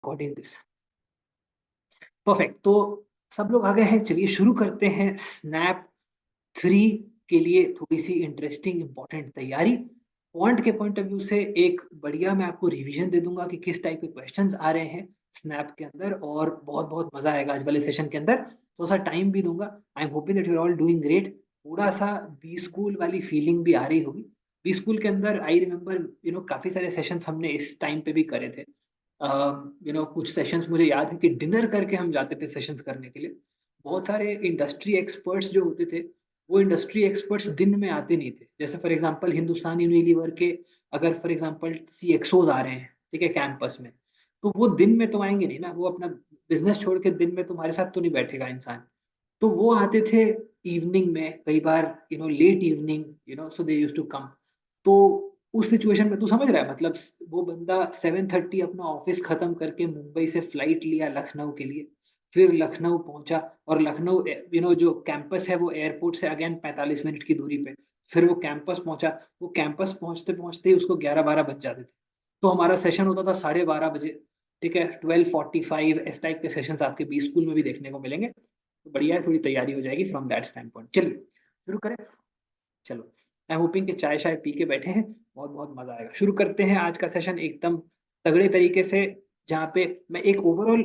recording this. Perfect. तो सब लोग आ गए हैं, चलिए शुरू करते हैं स्नैप 3 के लिए थोड़ी सी इंटरेस्टिंग इंपॉर्टेंट तैयारी। क्वांट के पॉइंट ऑफ व्यू से एक बढ़िया मैं आपको रिवीजन दे दूंगा कि किस टाइप के क्वेश्चंस आ रहे हैं स्नैप के अंदर, और बहुत बहुत मजा आएगा आज वाले सेशन के अंदर। थोड़ा सा टाइम भी दूंगा। I am hoping that you are all doing great. थोड़ा सा बी स्कूल वाली फीलिंग भी आ रही होगी। बी स्कूल के अंदर आई रिमेम्बर काफी सारे सेशंस हमने इस टाइम पे भी करे थे। कुछ सेशंस मुझे याद है कि डिनर करके हम जाते थे सेशंस करने के लिए। बहुत सारे इंडस्ट्री एक्सपर्ट्स जो होते थे, वो इंडस्ट्री एक्सपर्ट्स दिन में आते नहीं थे। जैसे फॉर एग्जांपल हिंदुस्तान यूनिलीवर के अगर फॉर एग्जांपल सीएक्सओज आ रहे हैं, ठीक है, कैंपस में, तो वो दिन में तो आएंगे नहीं ना। वो अपना बिजनेस छोड़ के दिन में तुम्हारे साथ तो नहीं बैठेगा इंसान। तो वो आते थे इवनिंग में, कई बार late evening, so they used to come. तो उस सिचुएशन में तू समझ रहा है, मतलब वो बंदा 7:30 अपना ऑफिस खत्म करके मुंबई से फ्लाइट लिया लखनऊ के लिए, फिर लखनऊ पहुंचा, और लखनऊ जो कैंपस है वो एयरपोर्ट से अगेन 45 मिनट की दूरी पे। फिर वो कैंपस पहुंचा। वो कैंपस पहुंचते पहुंचते ही उसको 11-12 बज जाते थे। तो हमारा सेशन होता था 12:30 बजे। ठीक है, 12:45 इस टाइप के सेशंस आपके बी स्कूल में भी देखने को मिलेंगे। तो बढ़िया है, थोड़ी तैयारी हो जाएगी फ्रॉम दैट स्टैंड पॉइंट। चलिए शुरू करें। चलो, आई एम होपिंग कि चाय शाय पी के बैठे हैं, बहुत बहुत मजा आएगा। शुरू करते हैं आज का सेशन एकदम तगड़े तरीके से, जहाँ पे मैं एक ओवरऑल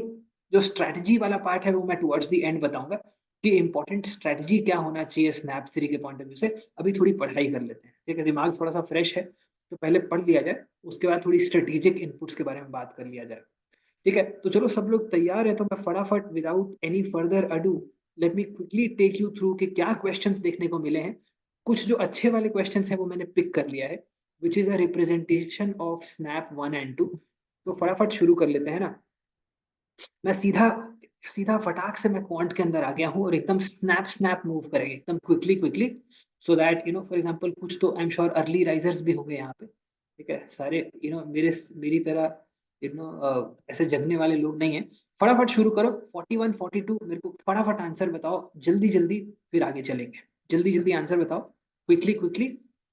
जो स्ट्रैटेजी वाला पार्ट है वो मैं टुवर्ड्स द एंड बताऊंगा कि इंपॉर्टेंट स्ट्रैटेजी क्या होना चाहिए स्नैप 3 के पॉइंट ऑफ व्यू से। अभी थोड़ी पढ़ाई कर लेते हैं, ठीक है, दिमाग थोड़ा सा फ्रेश है, तो पहले पढ़ लिया जाए, उसके बाद थोड़ी स्ट्रेटेजिक इनपुट्स के बारे में बात कर लिया जाए। ठीक है, तो चलो सब लोग तैयार है तो मैं फटाफट without any further ado let me quickly take you through कि क्या क्वेश्चंस देखने को मिले हैं। कुछ जो अच्छे वाले क्वेश्चंस हैं वो मैंने पिक कर लिया है, which is a representation of snap 1 and 2। तो फटाफट शुरू कर लेते हैं ना। मैं सीधा सीधा फटाक से मैं क्वांट के अंदर आ गया हूँ, और एकदम स्नैप स्नैप मूव करेंगे एकदम quickly quickly, so that for example कुछ तो I am sure early risers भी हो गए यहाँ पे। ठीक है, सारे मेरी तरह ऐसे जगने वाले लोग नहीं है। फटाफट शुरू करो। 41 42 मेरे को फटाफट आंसर बताओ जल्दी जल्दी, फिर आगे चलेंगे। जल्दी जल्दी आंसर बताओ, क्विकली क्विकली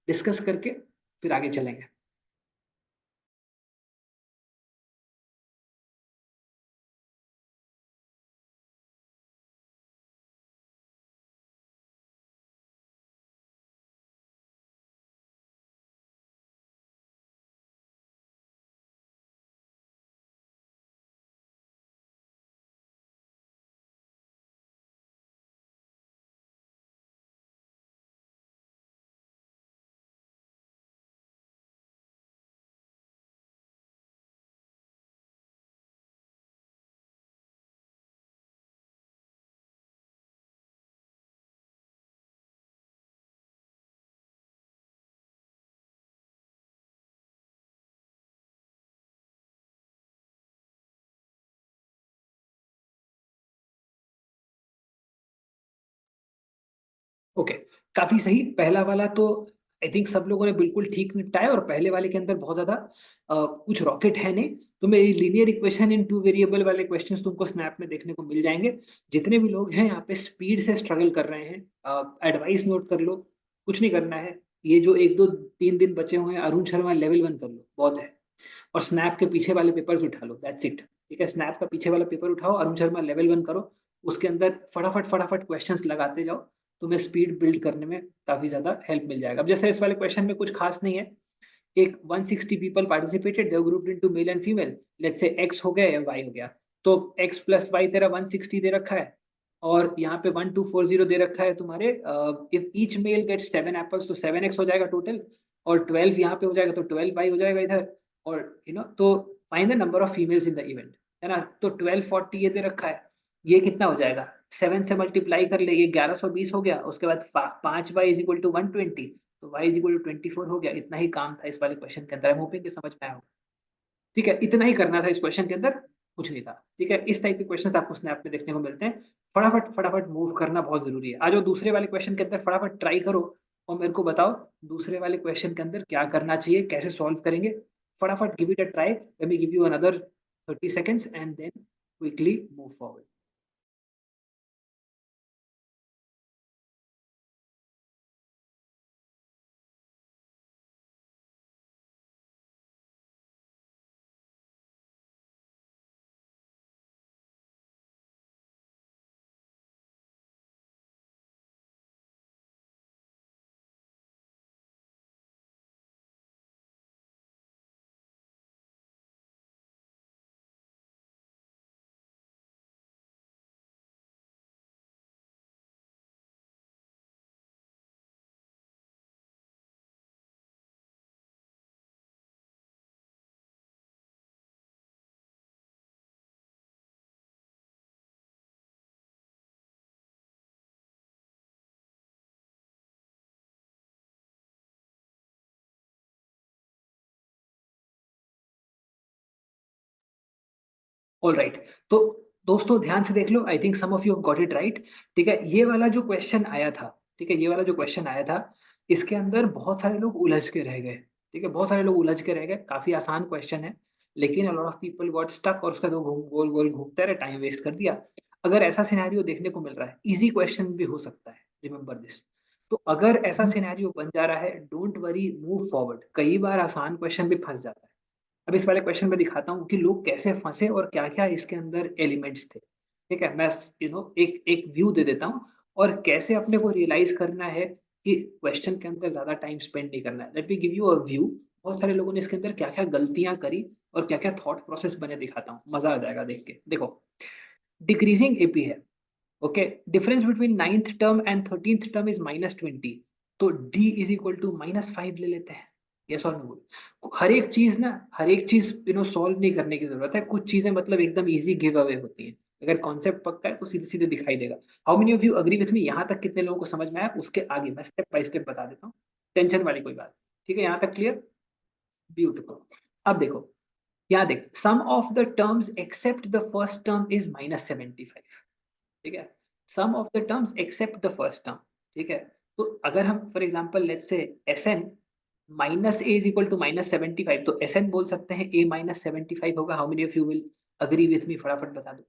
डिस्कस करके फिर आगे चलेंगे। ओके, काफी सही। पहला वाला तो आई थिंक सब लोगों ने बिल्कुल ठीक निपटाया, और पहले वाले के अंदर बहुत ज्यादा कुछ रॉकेट है नहीं। तो मेरी लीनियर इक्वेशन इन टू वेरिएबल वाले क्वेश्चंस तुमको स्नैप में देखने को मिल जाएंगे। जितने भी लोग हैं यहाँ पे स्पीड से स्ट्रगल कर रहे हैं, एडवाइस नोट कर लो। कुछ नहीं करना है, ये जो 1 2 3 दिन बचे हुए हैं, अरुण शर्मा लेवल 1 कर लो, बहुत है। और स्नैप के पीछे वाले पेपर्स उठा लो, दैट्स इट। ठीक है, स्नैप का पीछे वाला पेपर उठाओ, अरुण शर्मा लेवल 1 करो। उसके अंदर फटाफट फटाफट क्वेश्चंस लगाते जाओ, तुम्हें स्पीड बिल्ड करने में काफी ज्यादा हेल्प मिल जाएगा। अब जैसे इस वाले क्वेश्चन में कुछ खास नहीं है। एक 160 people participated, they grouped into male and female. Let's say x हो गया या वाई हो गया। तो एक्स प्लस वाई तेरा 160 दे रखा है, और यहाँ पे 1240 दे रखा है तुम्हारे। If each male gets 7 apples तो 7x हो जाएगा टोटल, और 12 यहाँ पे हो जाएगा तो 12y हो जाएगा इधर। और तो find the number of females in the event, है ना। तो 1240 ये दे रखा है, ये कितना हो जाएगा, 7 से मल्टीप्लाई कर ले, ये 1120 हो गया। उसके बाद 5y = 120, तो y = 24 हो गया। इतना ही काम था इस वाले क्वेश्चन के अंदर। होपिंग कि समझ में आया होगा। ठीक है, इतना ही करना था इस क्वेश्चन के अंदर, कुछ नहीं था। ठीक है, इस टाइप के क्वेश्चन आपको स्नैप में देखने को मिलते हैं। फटाफट फटाफट मूव करना बहुत जरूरी है। आज वो दूसरे वाले क्वेश्चन के अंदर फटाफट ट्राई करो, और मेरे को बताओ दूसरे वाले क्वेश्चन के अंदर क्या करना चाहिए, कैसे सॉल्व करेंगे। फटाफट give it a try, let me give you another 30 seconds and then quickly move forward. All right, तो दोस्तों ध्यान से देख लो, I think some of you have got it right. ठीक है, ये वाला जो क्वेश्चन आया था, ठीक है, ये वाला जो क्वेश्चन आया था, इसके अंदर बहुत सारे लोग उलझ के रह गए। ठीक है, बहुत सारे लोग उलझ के रह गए, काफी आसान क्वेश्चन है, लेकिन a lot of people got stuck और उसका तो घूम गोल गोल घूमते रहे, टाइम वेस्ट कर दिया। अगर ऐसा सिनेरियो देखने को मिल रहा है, इजी क्वेश्चन भी हो सकता है, रिमेंबर दिस। तो अगर ऐसा सिनेरियो बन जा रहा है, डोंट वरी, मूव फॉरवर्ड। कई बार आसान क्वेश्चन भी फंस जाता है। अब इस वाले क्वेश्चन में दिखाता हूँ कि लोग कैसे फंसे और क्या-क्या इसके अंदर एलिमेंट्स थे। ठीक है? मैं एक एक व्यू दे देता हूँ और कैसे अपने को रियलाइज़ करना है कि क्वेश्चन के अंदर ज़्यादा टाइम स्पेंड नहीं करना है। Late me give you a view. बहुत सारे लोगों ने इसके अंदर क्या-क्या गलतियाँ करी और क्या-क्या थॉट प्रोसेस बने दिखाता हूँ। मज़ा आ जाएगा देख के। देखो, डिक्रीजिंग एपी है। Okay, difference between 9th term and 13th term is -20, तो d इज इक्वल टू -5 ले लेते हैं। यस और नो? हर एक चीज ना, हर एक चीज सॉल्व नहीं करने की जरूरत है। कुछ चीजें मतलब एकदम इजी गिव अवे होती हैं। अगर कॉन्सेप्ट पक्का है तो सीधे सीधे दिखाई देगा। How many of you agree with मी? यहाँ तक कितने लोगों को समझ में आया? उसके आगे मैं स्टेप बाय स्टेप बता देता हूँ, टेंशन वाली कोई बात। ठीक है, यहाँ तक क्लियर? ब्यूटीफुल। अब देखो, यहाँ देख, sum of the terms except the first term is -75। ठीक है, sum of the terms except the first term. ठीक है, तो अगर हम for example let's say Sn minus A is equal to -75, तो Sn बोल सकते हैं a -75 होगा। How many of you will agree with me? फटाफट बता दो।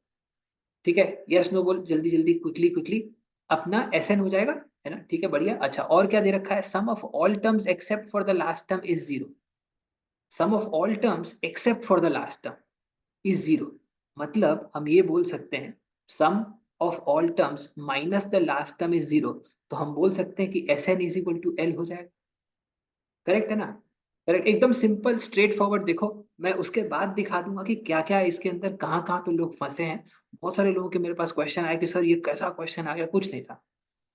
ठीक है, यस नो बोल, जल्दी जल्दी, क्विकली क्विकली। अपना Sn हो जाएगा, है ना? ठीक है, बढ़िया। अच्छा, और क्या दे रखा है? Sum of all terms except for the last term is zero. Sum of all terms except for the last term is zero. मतलब हम ये बोल सकते हैं, sum of all terms minus the last term is zero. तो हम बोल सकते हैं कि Sn is equal to L हो जाएगा। करेक्ट है ना? करेक्ट, एकदम सिंपल स्ट्रेट फॉरवर्ड। देखो, मैं उसके बाद दिखा दूंगा कि क्या क्या इसके अंदर कहाँ कहाँ पे लोग फंसे हैं। बहुत सारे लोगों के मेरे पास क्वेश्चन आया कि सर ये कैसा क्वेश्चन आ गया, कुछ नहीं था।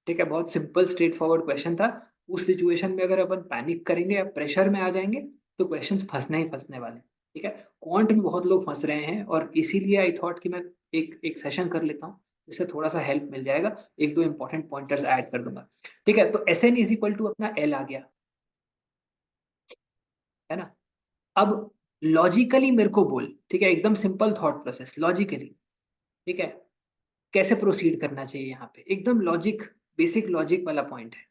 ठीक है, बहुत सिंपल स्ट्रेट फॉरवर्ड क्वेश्चन था। उस सिचुएशन में अगर अपन पैनिक करेंगे या प्रेशर में आ जाएंगे, तो क्वेश्चंस फंसने ही फंसने वाले। ठीक है, क्वांट में बहुत लोग फंस रहे हैं और इसीलिए आई थॉट कि मैं एक एक सेशन कर लेता हूँ, जिससे थोड़ा सा हेल्प मिल जाएगा। एक दो इंपॉर्टेंट पॉइंटर्स ऐड कर दूंगा। ठीक है, तो Sn इज इक्वल टू अपना एल आ गया, है ना? अब लॉजिकली मेरे को बोल, ठीक है, एकदम सिंपल थॉट प्रोसेस लॉजिकली। ठीक है, कैसे प्रोसीड करना चाहिए यहाँ पे? एकदम लॉजिक, बेसिक लॉजिक वाला पॉइंट है।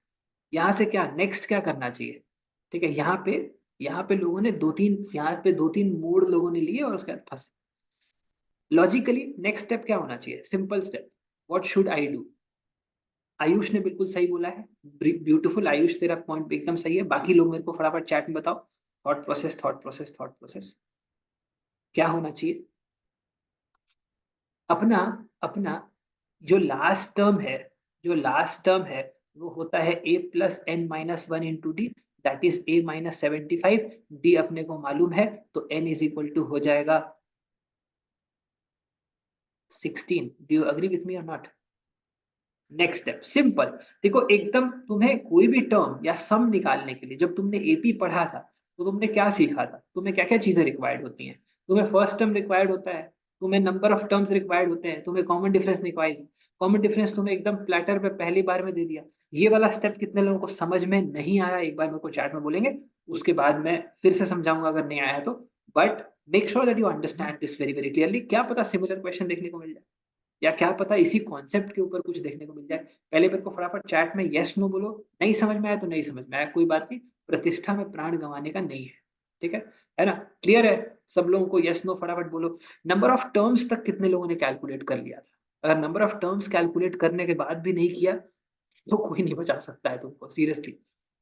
यहाँ से क्या नेक्स्ट क्या करना चाहिए? ठीक है, यहाँ पे लोगों ने दो तीन मोड़ लोगों ने लिए और उसके बाद फंसे। लॉजिकली नेक्स्ट स्टेप क्या होना चाहिए? Simple step, what should I do? Ayush ने बिल्कुल सही बोला है। ब्यूटीफुल आयुष, तेरा पॉइंट एकदम सही है। बाकी लोग मेरे को फटाफट चैट में बताओ, thought process, thought process, thought process क्या होना चाहिए? अपना अपना जो लास्ट टर्म है, जो लास्ट टर्म है, वो होता है a plus N minus one into D, that is a minus 75। D अपने को मालूम है, तो n इज इक्वल टू हो जाएगा 16। डू यू अग्री विथ मी और नॉट? Next step simple. देखो, एकदम तुम्हें कोई भी टर्म या सम निकालने के लिए, जब तुमने एपी पढ़ा था, तो तुमने क्या सीखा था? तुम्हें क्या क्या चीजें रिक्वायर्ड होती हैं? तुम्हें फर्स्ट टर्म रिक्वायर्ड होता है, तुम्हें नंबर ऑफ टर्म्स रिक्वायर्ड होते हैं, तुम्हें common difference required. Common difference तुम्हें एकदम प्लेटर पे पहली बार में दे दिया। ये वाला स्टेप कितने लोगों को समझ में नहीं आया? एक बार मेरे को चैट में बोलेंगे, उसके बाद मैं फिर से समझाऊंगा अगर नहीं आया तो। But make sure that you understand this very very clearly. क्या पता सिमिलर क्वेश्चन देखने को मिल जाए, या क्या पता इसी कॉन्सेप्ट के ऊपर कुछ देखने को मिल जाए। पहले मेरे को फटाफट चैट में यस नो बोलो। नहीं समझ में आया तो नहीं समझ में आया, कोई बात नहीं। प्रतिष्ठा में प्राण गंवाने का नहीं है। ठीक है ना? क्लियर है? सब लोगों को यस नो फटाफट बोलो। नंबर ऑफ टर्म्स तक कितने लोगों ने कैलकुलेट कर लिया था? अगर नंबर ऑफ टर्म्स कैलकुलेट करने के बाद भी नहीं किया, तो कोई नहीं बचा सकता है तुमको, सीरियसली।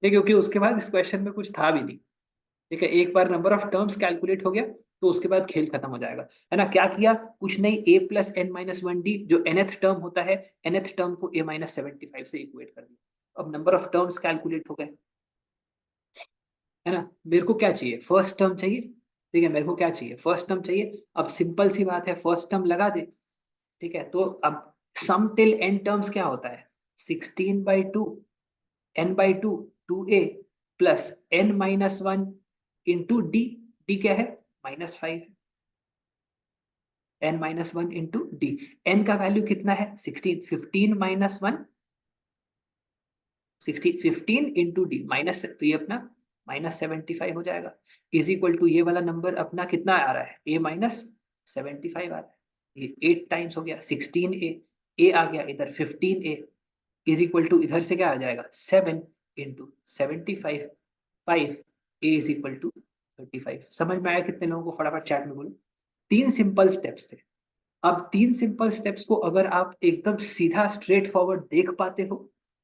क्योंकि उसके बाद इस क्वेश्चन में कुछ था भी नहीं। ठीक है, एक बार नंबर ऑफ टर्म्स कैलकुलेट हो गया, तो उसके बाद खेल खत्म हो जाएगा। है ना? क्या किया? कुछ नहीं, a plus N minus one D, जो nth टर्म होता है, nth टर्म को a माइनस 75 से इक्वेट कर दिया। अब नंबर ऑफ टर्म्स कैलकुलेट हो गए, है ना? मेरे को क्या चाहिए? फर्स्ट टर्म चाहिए। ठीक है, मेरे को क्या चाहिए? फर्स्ट टर्म चाहिए। अब सिंपल सी बात है, फर्स्ट टर्म लगा दे। ठीक है, तो अब सम टिल एन टर्म्स क्या होता है? 16/2 n/2 2a plus n minus one into D. D क्या है? -5। n minus one into D. n का वैल्यू कितना है? 16। 15 minus one, 16। 15 into D minus, तो ये अपना -75 हो जाएगा। इज इक्वल टू ये वाला नंबर अपना कितना आ रहा है? a माइनस 75 आ रहा है, ये 8 टाइम्स हो गया 16a, a आ गया इधर 15a इज इक्वल टू इधर से क्या आ जाएगा 7 into 75 5 a is equal to 35। समझ में आया कितने लोगों को? फटाफट चैट में बोलो। 3 सिंपल स्टेप्स थे। अब 3 सिंपल स्टेप्स को अगर आप एकदम सीधा स्ट्रेट फॉरवर्ड देख पाते हो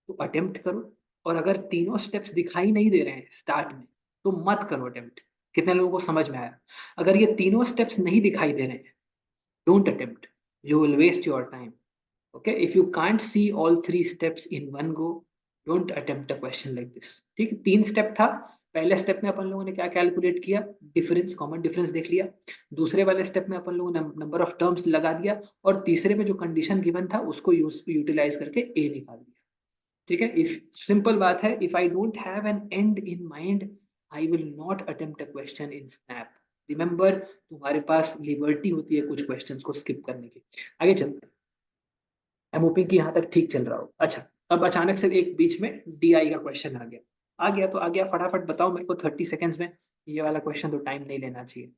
तो अटेम्प्ट करो, और अगर तीनों स्टेप्स दिखाई नहीं दे रहे हैं स्टार्ट में तो मत करो अटेम्प्ट। कितने लोगों को समझ में आया? अगर ये तीनों स्टेप्स नहीं दिखाई दे रहे हैं, don't attempt, you will waste your time. Okay, if you can't see all 3 steps in one go, don't attempt a question like this. ठीक है, 3 स्टेप था। पहले स्टेप में अपन लोगों ने क्या कैलकुलेट किया? डिफरेंस, कॉमन डिफरेंस देख लिया। दूसरे वाले स्टेप में अपन लोगों ने नंबर ऑफ टर्म्स लगा दिया, और तीसरे में जो कंडीशन गिवन था उसको यूटिलाइज करके ए निकाल दिया। ठीक है, इफ सिंपल बात है, if I don't have an and in mind, I will not attempt a question in snap. Remember, तुम्हारे पास लिबर्टी होती है कुछ क्वेश्चंस को स्किप करने की। आगे चलते हैं। आई एम होपिंग कि यहाँ तक ठीक चल रहा हो। अच्छा, अब अचानक से एक बीच में डीआई का क्वेश्चन आ गया। आ गया तो आ गया, फटाफट बताओ मेरे को 30 सेकेंड्स में। ये वाला क्वेश्चन तो टाइम नहीं लेना चाहिए।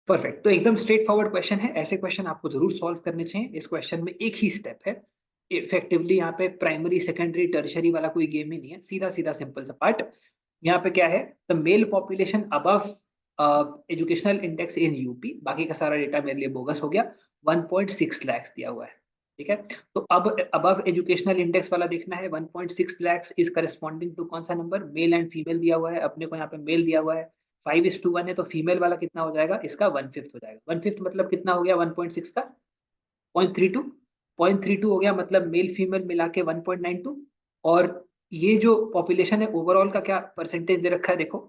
परफेक्ट, तो एकदम स्ट्रेट फॉरवर्ड क्वेश्चन है। ऐसे क्वेश्चन आपको जरूर सॉल्व करने चाहिए। इस क्वेश्चन में एक ही स्टेप है। इफेक्टिवली यहाँ पे प्राइमरी सेकेंडरी टर्शरी वाला कोई गेम ही नहीं है, सीधा सीधा सिंपल सा पार्ट। यहाँ पे क्या है? The mail population above educational index in UP, बाकी का सारा डेटा मेरे लिए बोगस हो गया। 1.6 लाख दिया हुआ है। ठीक है, तो अब अबव एजुकेशनल इंडेक्स वाला देखना है। 1.6 लाख इज करस्पॉन्डिंग टू कौन सा नंबर? मेल एंड फीमेल दिया हुआ है अपने को, यहाँ पे मेल दिया हुआ है 5:1 है, तो फीमेल वाला कितना हो जाएगा? इसका 1/5 हो जाएगा। 1/5 मतलब कितना हो गया 1.6 का? 0.32। 0.32 हो गया, मतलब मेल फीमेल मिला के 1.92। और ये जो पॉपुलेशन है ओवरऑल का क्या परसेंटेज दे रखा है देखो,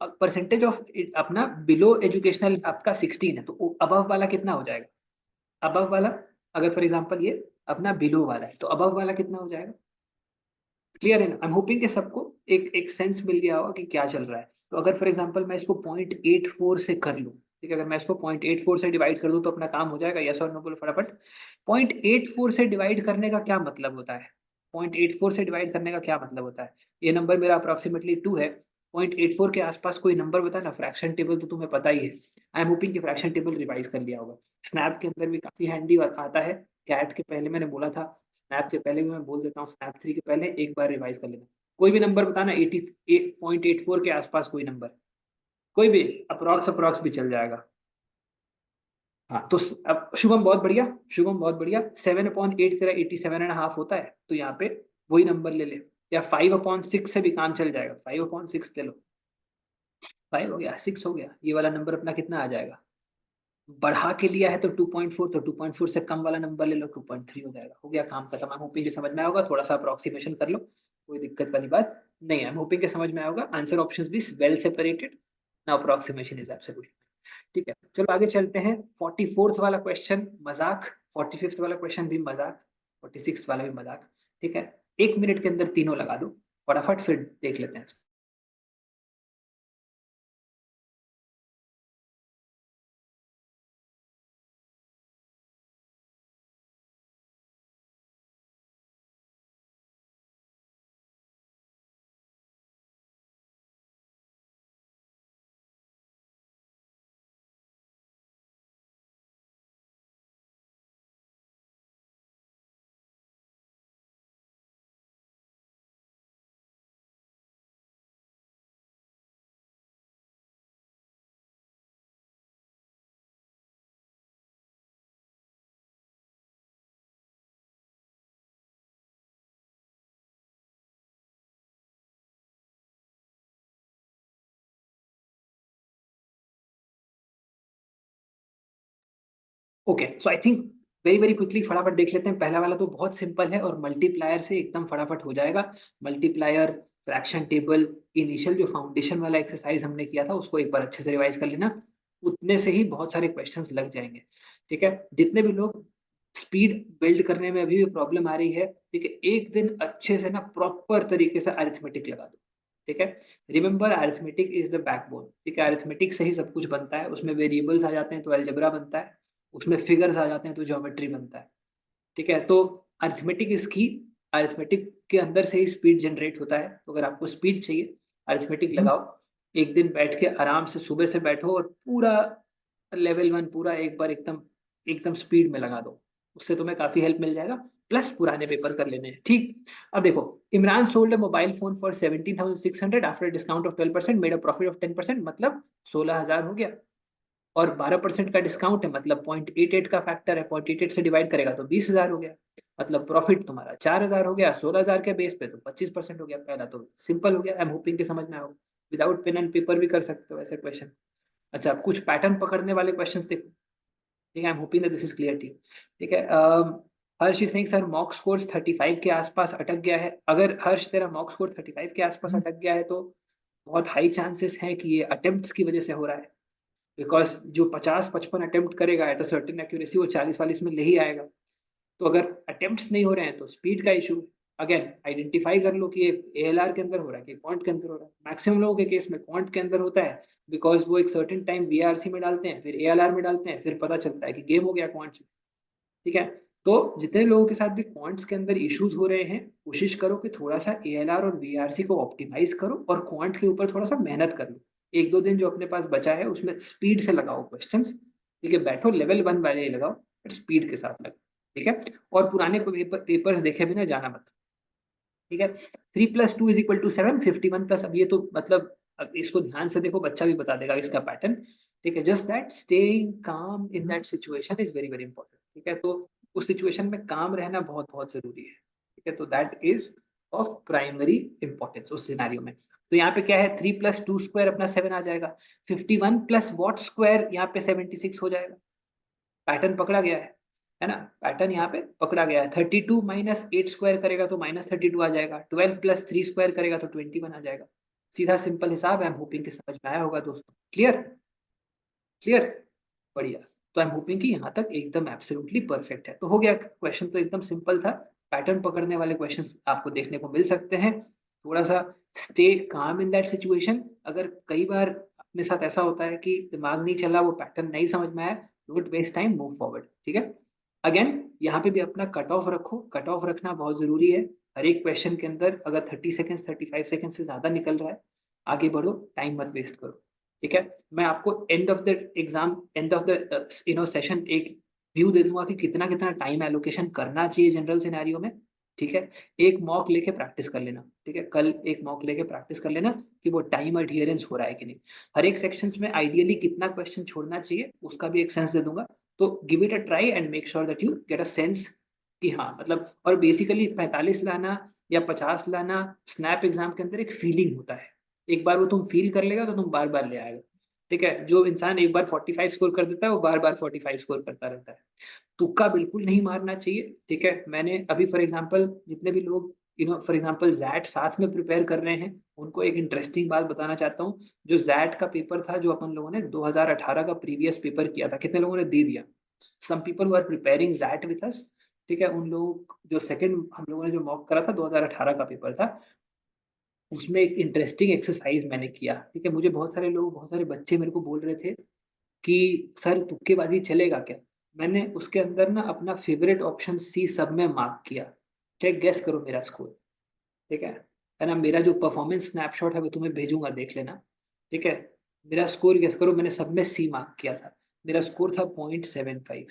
परसेंटेज ऑफ अपना बिलो एजुकेशनल आपका 16 है, तो अबव वाला कितना हो जाएगा? अबव वाला, अगर फॉर एग्जांपल ये अपना बिलो वाला है तो अबव वाला कितना हो जाएगा? क्लियर है ना? आई एम होपिंग कि सबको एक एक सेंस मिल गया होगा कि क्या चल रहा है। तो अगर फॉर एग्जांपल मैं इसको 0.84 से कर लूं, ठीक है, अगर मैं इसको 0.84 से डिवाइड कर दूं तो अपना काम हो जाएगा। यस और नो बोलो फटाफट। 0.84 से डिवाइड करने का क्या मतलब होता है? 0.84 से डिवाइड करने का क्या मतलब होता है? ये नंबर मेरा अप्रोक्सीमेटली 2 है। 0.84 के आसपास कोई नंबर बता ना, फ्रैक्शन टेबल तो तुम्हें पता ही है। आई एम होपिंग कि फ्रैक्शन टेबल रिवाइज कर लिया होगा। स्नैप के अंदर भी काफी हैंडी आता है। कैट के पहले मैंने बोला था, स्नैप के पहले भी मैं बोल देता हूँ, स्नैप 3 के पहले एक बार रिवाइज कर लेना। कोई भी नंबर बताना, 0.84 के आसपास कोई नंबर, कोई भी, अप्रॉक्स अप्रॉक्स भी चल जाएगा। हाँ तो अब शुभम बहुत बढ़िया, शुभम बहुत बढ़िया। 7/8 तेरा 87.5 होता है, तो यहाँ पे वही नंबर ले ले। या 5/6 से भी काम चल जाएगा, 5/6 ले लो। 5 हो गया, 6 हो गया, ये वाला नंबर अपना कितना आ जाएगा? बढ़ा के लिया है तो 2.4, तो 2.4 से कम वाला नंबर ले लो, 2.3 हो जाएगा। हो गया काम खत्म। आई होपिंग समझ में आएगा, थोड़ा सा अप्रोक्सीमेशन कर लो, कोई दिक्कत वाली बात नहीं है। आई होपिंग के समझ में आएगा। आंसर ऑप्शंस भी well separated, now approximation is absolute. ठीक है, चलो आगे चलते हैं। 44th वाला क्वेश्चन मजाक, 45th वाला क्वेश्चन भी मजाक, 46th वाला भी मजाक। ठीक है, 1 मिनट के अंदर तीनों लगा दो फटाफट, फिर देख लेते हैं। Okay, so I think very very quickly फटाफट देख लेते हैं। पहला वाला तो बहुत सिंपल है और मल्टीप्लायर से एकदम फटाफट हो जाएगा। मल्टीप्लायर, फ्रैक्शन टेबल, इनिशियल जो फाउंडेशन वाला एक्सरसाइज हमने किया था उसको एक बार अच्छे से रिवाइज कर लेना, उतने से ही बहुत सारे क्वेश्चंस लग जाएंगे। ठीक है, जितने भी लोग स्पीड बिल्ड करने में अभी भी प्रॉब्लम आ रही है, ठीक है, एक दिन अच्छे से ना प्रॉपर तरीके से अरिथमेटिक लगा दो। ठीक है, remember arithmetic is the backbone. ठीक है, अरिथमेटिक से ही सब कुछ बनता है, उसमें वेरिएबल्स आ जाते हैं तो अलजेब्रा बनता है, उसमें फिगर्स आ जाते हैं तो ज्योमेट्री बनता है। ठीक है, तो अरिथमेटिक इज की। अरिथमेटिक के अंदर से ही स्पीड जनरेट होता है, तो अगर आपको स्पीड चाहिए अरिथमेटिक लगाओ। एक दिन बैठ के आराम से सुबह से बैठो और पूरा लेवल वन पूरा एक बार एकदम एकदम स्पीड में लगा दो, उससे तुम्हें काफी हेल्प मिल जाएगा। प्लस पुराने पेपर कर लेने हैं। ठीक, अब देखो, Imran sold a mobile phone for 17,600 after discount of 12%, made a profit of 10%, मतलब 16,000 हो गया। और 12% का डिस्काउंट है, मतलब 0.88 का फैक्टर है, 0.88 से डिवाइड करेगा तो 20,000 हो गया। मतलब प्रॉफिट तुम्हारा 4,000 हो गया, 16,000 के बेस पे तो 25% हो गया। पहला तो सिंपल हो गया, आई एम होपिंग कि समझ में आओ। विदाउट पेन एंड पेपर भी कर सकते हो ऐसे क्वेश्चन। अच्छा, कुछ पैटर्न पकड़ने वाले क्वेश्चन देखो। ठीक है, I am hoping that this is clear to you. ठीक है, Harsh is saying sir mock score 35 के आसपास अटक गया है। अगर हर्ष तेरा मॉक स्कोर 35 के आसपास अटक गया है तो बहुत हाई चांसेस है कि ये अटेम्प्ट्स की वजह से हो रहा है। बिकॉज जो 50-55 अटेम्प्ट करेगा एट अ सर्टेन एक्यूरेसी, वो 40-40 में ले ही आएगा। तो अगर अटेम्प्ट्स नहीं हो रहे हैं तो स्पीड का इशू। अगेन आइडेंटिफाई कर लो कि ये एएलआर के अंदर हो रहा है कि क्वांट के अंदर हो रहा है। मैक्सिमम लोगों के केस में क्वांट के अंदर होता है, बिकॉज वो एक सर्टेन टाइम वीआरसी में डालते हैं, फिर एएलआर में डालते हैं, फिर पता चलता है कि गेम हो गया क्वांट्स में। ठीक है, तो जितने लोगों के साथ भी क्वांट्स के अंदर इश्यूज हो रहे हैं, कोशिश करो कि थोड़ा सा एएलआर और वीआरसी को ऑप्टिमाइज करो और क्वांट के ऊपर थोड़ा सा मेहनत कर लो। एक दो दिन जो अपने पास बचा है उसमें स्पीड से लगाओ क्वेश्चंस। ठीक है, बैठो लेवल वन वाले ही लगाओ, बट स्पीड के साथ लगाओ। ठीक है, और पुराने पेपर्स देखे बिना जाना मत। ठीक है, 3+2 = 7, 51 प्लस, अब ये तो मतलब अब इसको ध्यान से देखो, बच्चा भी बता देगा इसका पैटर्न। ठीक है, जस्ट दैट स्टेइंग काम in that situation is very very important. ठीक है, तो उस सिचुएशन में काम रहना बहुत बहुत जरूरी है। ठीक है, तो that is of primary importance उस सिनेरियो में। तो यहाँ पे क्या है, 3+2 स्क्वायर अपना 7 आ जाएगा। 51+what स्क्वायर यहाँ पे 76 हो जाएगा। पैटर्न पकड़ा गया है ना। पैटर्न यहाँ पे पकड़ा गया है। 32 - 8 स्क्वायर करेगा तो -32 आ जाएगा। 12+3 स्क्वायर करेगा तो 21 आ जाएगा। सीधा सिंपल हिसाब है। आई एम होपिंग कि समझ में आया होगा दोस्तों। क्लियर? क्लियर, बढ़िया। तो आई एम होपिंग कि यहाँ तक एकदम एब्सोल्युटली परफेक्ट है। तो हो गया, क्वेश्चन तो एकदम सिंपल था। पैटर्न पकड़ने वाले क्वेश्चंस आपको देखने को मिल सकते हैं। थोड़ा सा stay calm in that situation. अगर कई बार अपने साथ ऐसा होता है कि दिमाग नहीं चला, वो पैटर्न नहीं समझ में आया, don't waste time, move forward. ठीक है, अगेन यहाँ पे भी अपना कट ऑफ रखो। कट ऑफ रखना बहुत जरूरी है। हर एक क्वेश्चन के अंदर अगर 30 सेकेंड 35 सेकेंड से ज्यादा निकल रहा है, आगे बढ़ो, टाइम मत वेस्ट करो। ठीक है, मैं आपको end of the exam, end of the session एक व्यू दे दूंगा कि कितना कितना टाइम एलोकेशन करना चाहिए जनरल सिनेरियो में। ठीक है, एक मॉक लेके प्रैक्टिस कर लेना। ठीक है, कल एक मॉक लेके प्रैक्टिस कर लेना कि वो टाइम अडियरेंस हो रहा है कि नहीं। हर एक सेक्शंस में आइडियली कितना क्वेश्चन छोड़ना चाहिए उसका भी एक सेंस दे दूंगा। तो give it a try and make sure that you get a sense कि हाँ मतलब, और बेसिकली 45 लाना या 50 लाना स्नैप एग्जाम के अंदर एक फीलिंग होता है। एक बार वो तुम फील कर लेगा तो तुम बार बार ले आएगा। ठीक है, जो इंसान एक बार 45 स्कोर कर देता है वो बार बार 45 स्कोर करता रहता है। तुक्का बिल्कुल नहीं मारना चाहिए। ठीक है, मैंने अभी फॉर एग्जांपल जितने भी लोग फॉर एग्जांपल जैट साथ में प्रिपेयर कर रहे हैं, उनको एक इंटरेस्टिंग बात बताना चाहता हूँ। जो जैट का पेपर था, जो अपन लोगों ने 2018 का प्रीवियस पेपर किया था, कितने लोगों ने दे दिया? Some people who are preparing XAT with us. ठीक है, उन लोग जो सेकंड हम लोगों ने जो मॉक करा था 2018 का पेपर था, उसमें एक इंटरेस्टिंग एक्सरसाइज मैंने किया। ठीक है, मुझे बहुत सारे लोग, बहुत सारे बच्चे मेरे को बोल रहे थे कि सर तुक्केबाजी चलेगा क्या? मैंने उसके अंदर ना अपना फेवरेट ऑप्शन सी सब में मार्क किया। ठीक, गेस करो मेरा स्कोर। ठीक है ना, मेरा जो परफॉर्मेंस स्नैपशॉट है वो तुम्हें भेजूंगा, देख लेना। ठीक है, मेरा स्कोर गेस करो, मैंने सब में सी मार्क किया था। मेरा स्कोर था 0.75।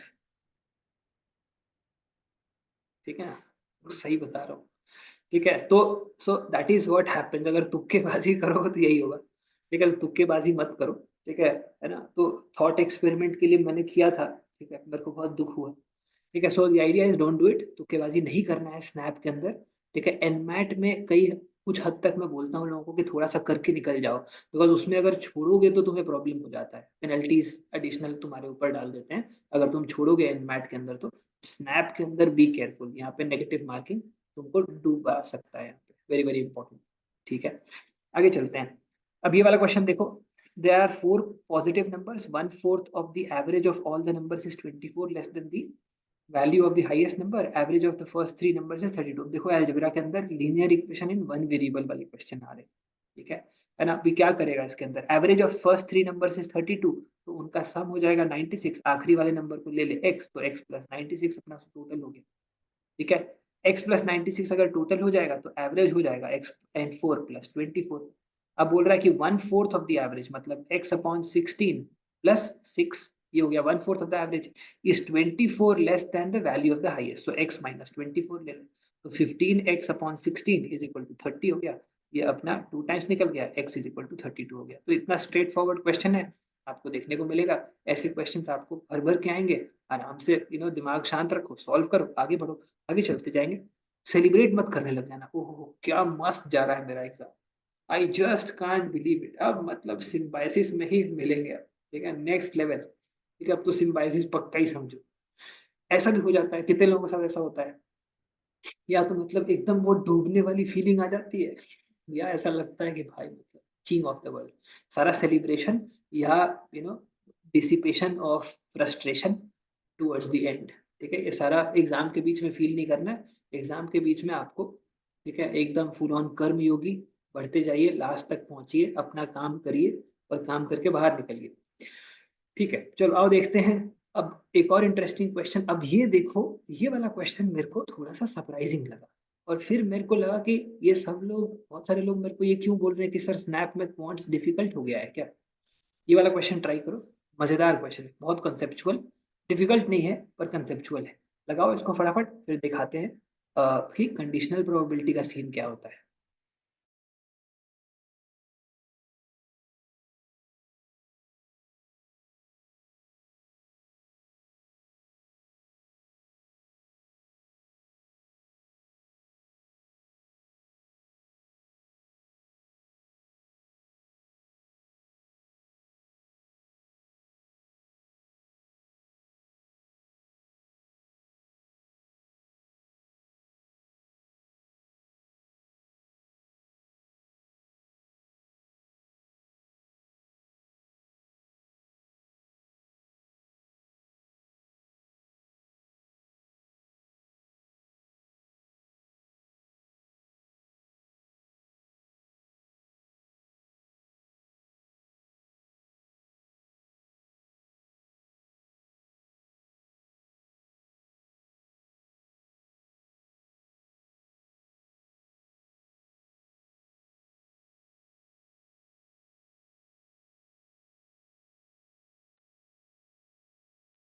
ठीक है ना, तो सही बता रहा हूँ। ठीक है, तो so that is what happens. अगर तुक्केबाजी करोगे तो यही होगा। ठीक है, तो तुक्केबाजी मत करो। ठीक है ना, तो थॉट एक्सपेरिमेंट के लिए मैंने किया था। ठीक है, मेरे को बहुत दुख हुआ। ठीक है, so the idea is don't do it, तुक्केबाजी नहीं करना है स्नैप के अंदर। ठीक है, एनमैट में कई कुछ हद तक मैं बोलता हूँ लोगों को कि थोड़ा-सा करके निकल जाओ, बिकॉज़ उसमें अगर छोड़ोगे तो तुम्हें प्रॉब्लम हो जाता है। पेनल्टीज़ एडिशनल तुम्हारे ऊपर डाल देते हैं, अगर तुम छोड़ोगे एनमैट के अंदर तो। स्नैप के अंदर बी केयरफुल, यहाँ पे नेगेटिव मार्किंग तुमको डूबा सकता है यहाँ पे, वेरी, वेरी इंपॉर्टेंट, ठीक है? आगे चलते हैं। अब ये वाला क्वेश्चन देखो, there are 4 positive numbers, 1/4 of the average of all the numbers is 24 less than the value of the highest number, average of the first 3 numbers is 32। देखो अलजेब्रा के अंदर linear equation in one variable वाले question आ रहे हैं, ठीक है ना? अभी क्या करेगा इसके अंदर, average of first 3 numbers is 32, तो उनका सम हो जाएगा 96, आखिरी वाले नंबर को ले ले x, तो x प्लस 96 अपना टोटल हो गया, ठीक है? x प्लस 96 अगर टोटल हो जाएगा तो एवरेज हो जाएगा x एंड 4 प्लस 24। अब बोल रहा है कि 1/4 ऑफ द एवरेज मतलब x अपॉन 16 प्लस 6, ये हो गया 1/4 of the average is 24 less than the value of the highest, so x minus 24 ले लो, तो 15x upon 16 is equal to 30 हो गया। ये अपना 2 टाइम्स निकल गया, x इज इक्वल टू 32 हो गया। तो इतना स्ट्रेट फॉरवर्ड क्वेश्चन है, आपको देखने को मिलेगा। ऐसे क्वेश्चंस आपको भर भर के आएंगे, आराम से दिमाग शांत रखो, सॉल्व करो, आगे बढ़ो, आगे चलते जाएंगे। सेलिब्रेट मत करने लग जाना, ओहो क्या मस्त जा रहा है मेरा exam, I just can't believe it, अब मतलब सिम्बायोसिस में ही मिलेंगे अब, ठीक है, नेक्स्ट लेवल, ठीक है, अब तो सिम्बायोसिस पक्का ही समझो। ऐसा भी हो जाता है, कितने लोगों के साथ ऐसा होता है, या तो मतलब एकदम वो डूबने वाली फीलिंग आ जाती है, या ऐसा लगता है कि भाई मतलब किंग ऑफ द वर्ल्ड, सारा सेलिब्रेशन या dissipation of frustration towards the end, ठीक है, ये सारा एग्जाम के बीच में फील नहीं करना है। एग्जाम के बीच में आपको, ठीक है, एकदम फुल ऑन कर्म योगी बढ़ते जाइए, लास्ट तक पहुंचिए, अपना काम करिए और काम करके बाहर निकलिए, ठीक है। चलो आओ देखते हैं अब एक और इंटरेस्टिंग क्वेश्चन। अब ये देखो, ये वाला क्वेश्चन मेरे को थोड़ा सा सरप्राइजिंग लगा, और फिर मेरे को लगा कि ये सब लोग, बहुत सारे लोग मेरे को ये क्यों बोल रहे हैं कि सर स्नैप में क्वांट्स डिफिकल्ट हो गया है क्या। ये वाला क्वेश्चन ट्राई करो, मजेदार क्वेश्चन है, बहुत कंसेप्चुअल, डिफिकल्ट नहीं है पर कंसेप्चुअल है। लगाओ इसको फटाफट, फिर दिखाते हैं कि कंडीशनल प्रोबेबिलिटी का सीन क्या होता है।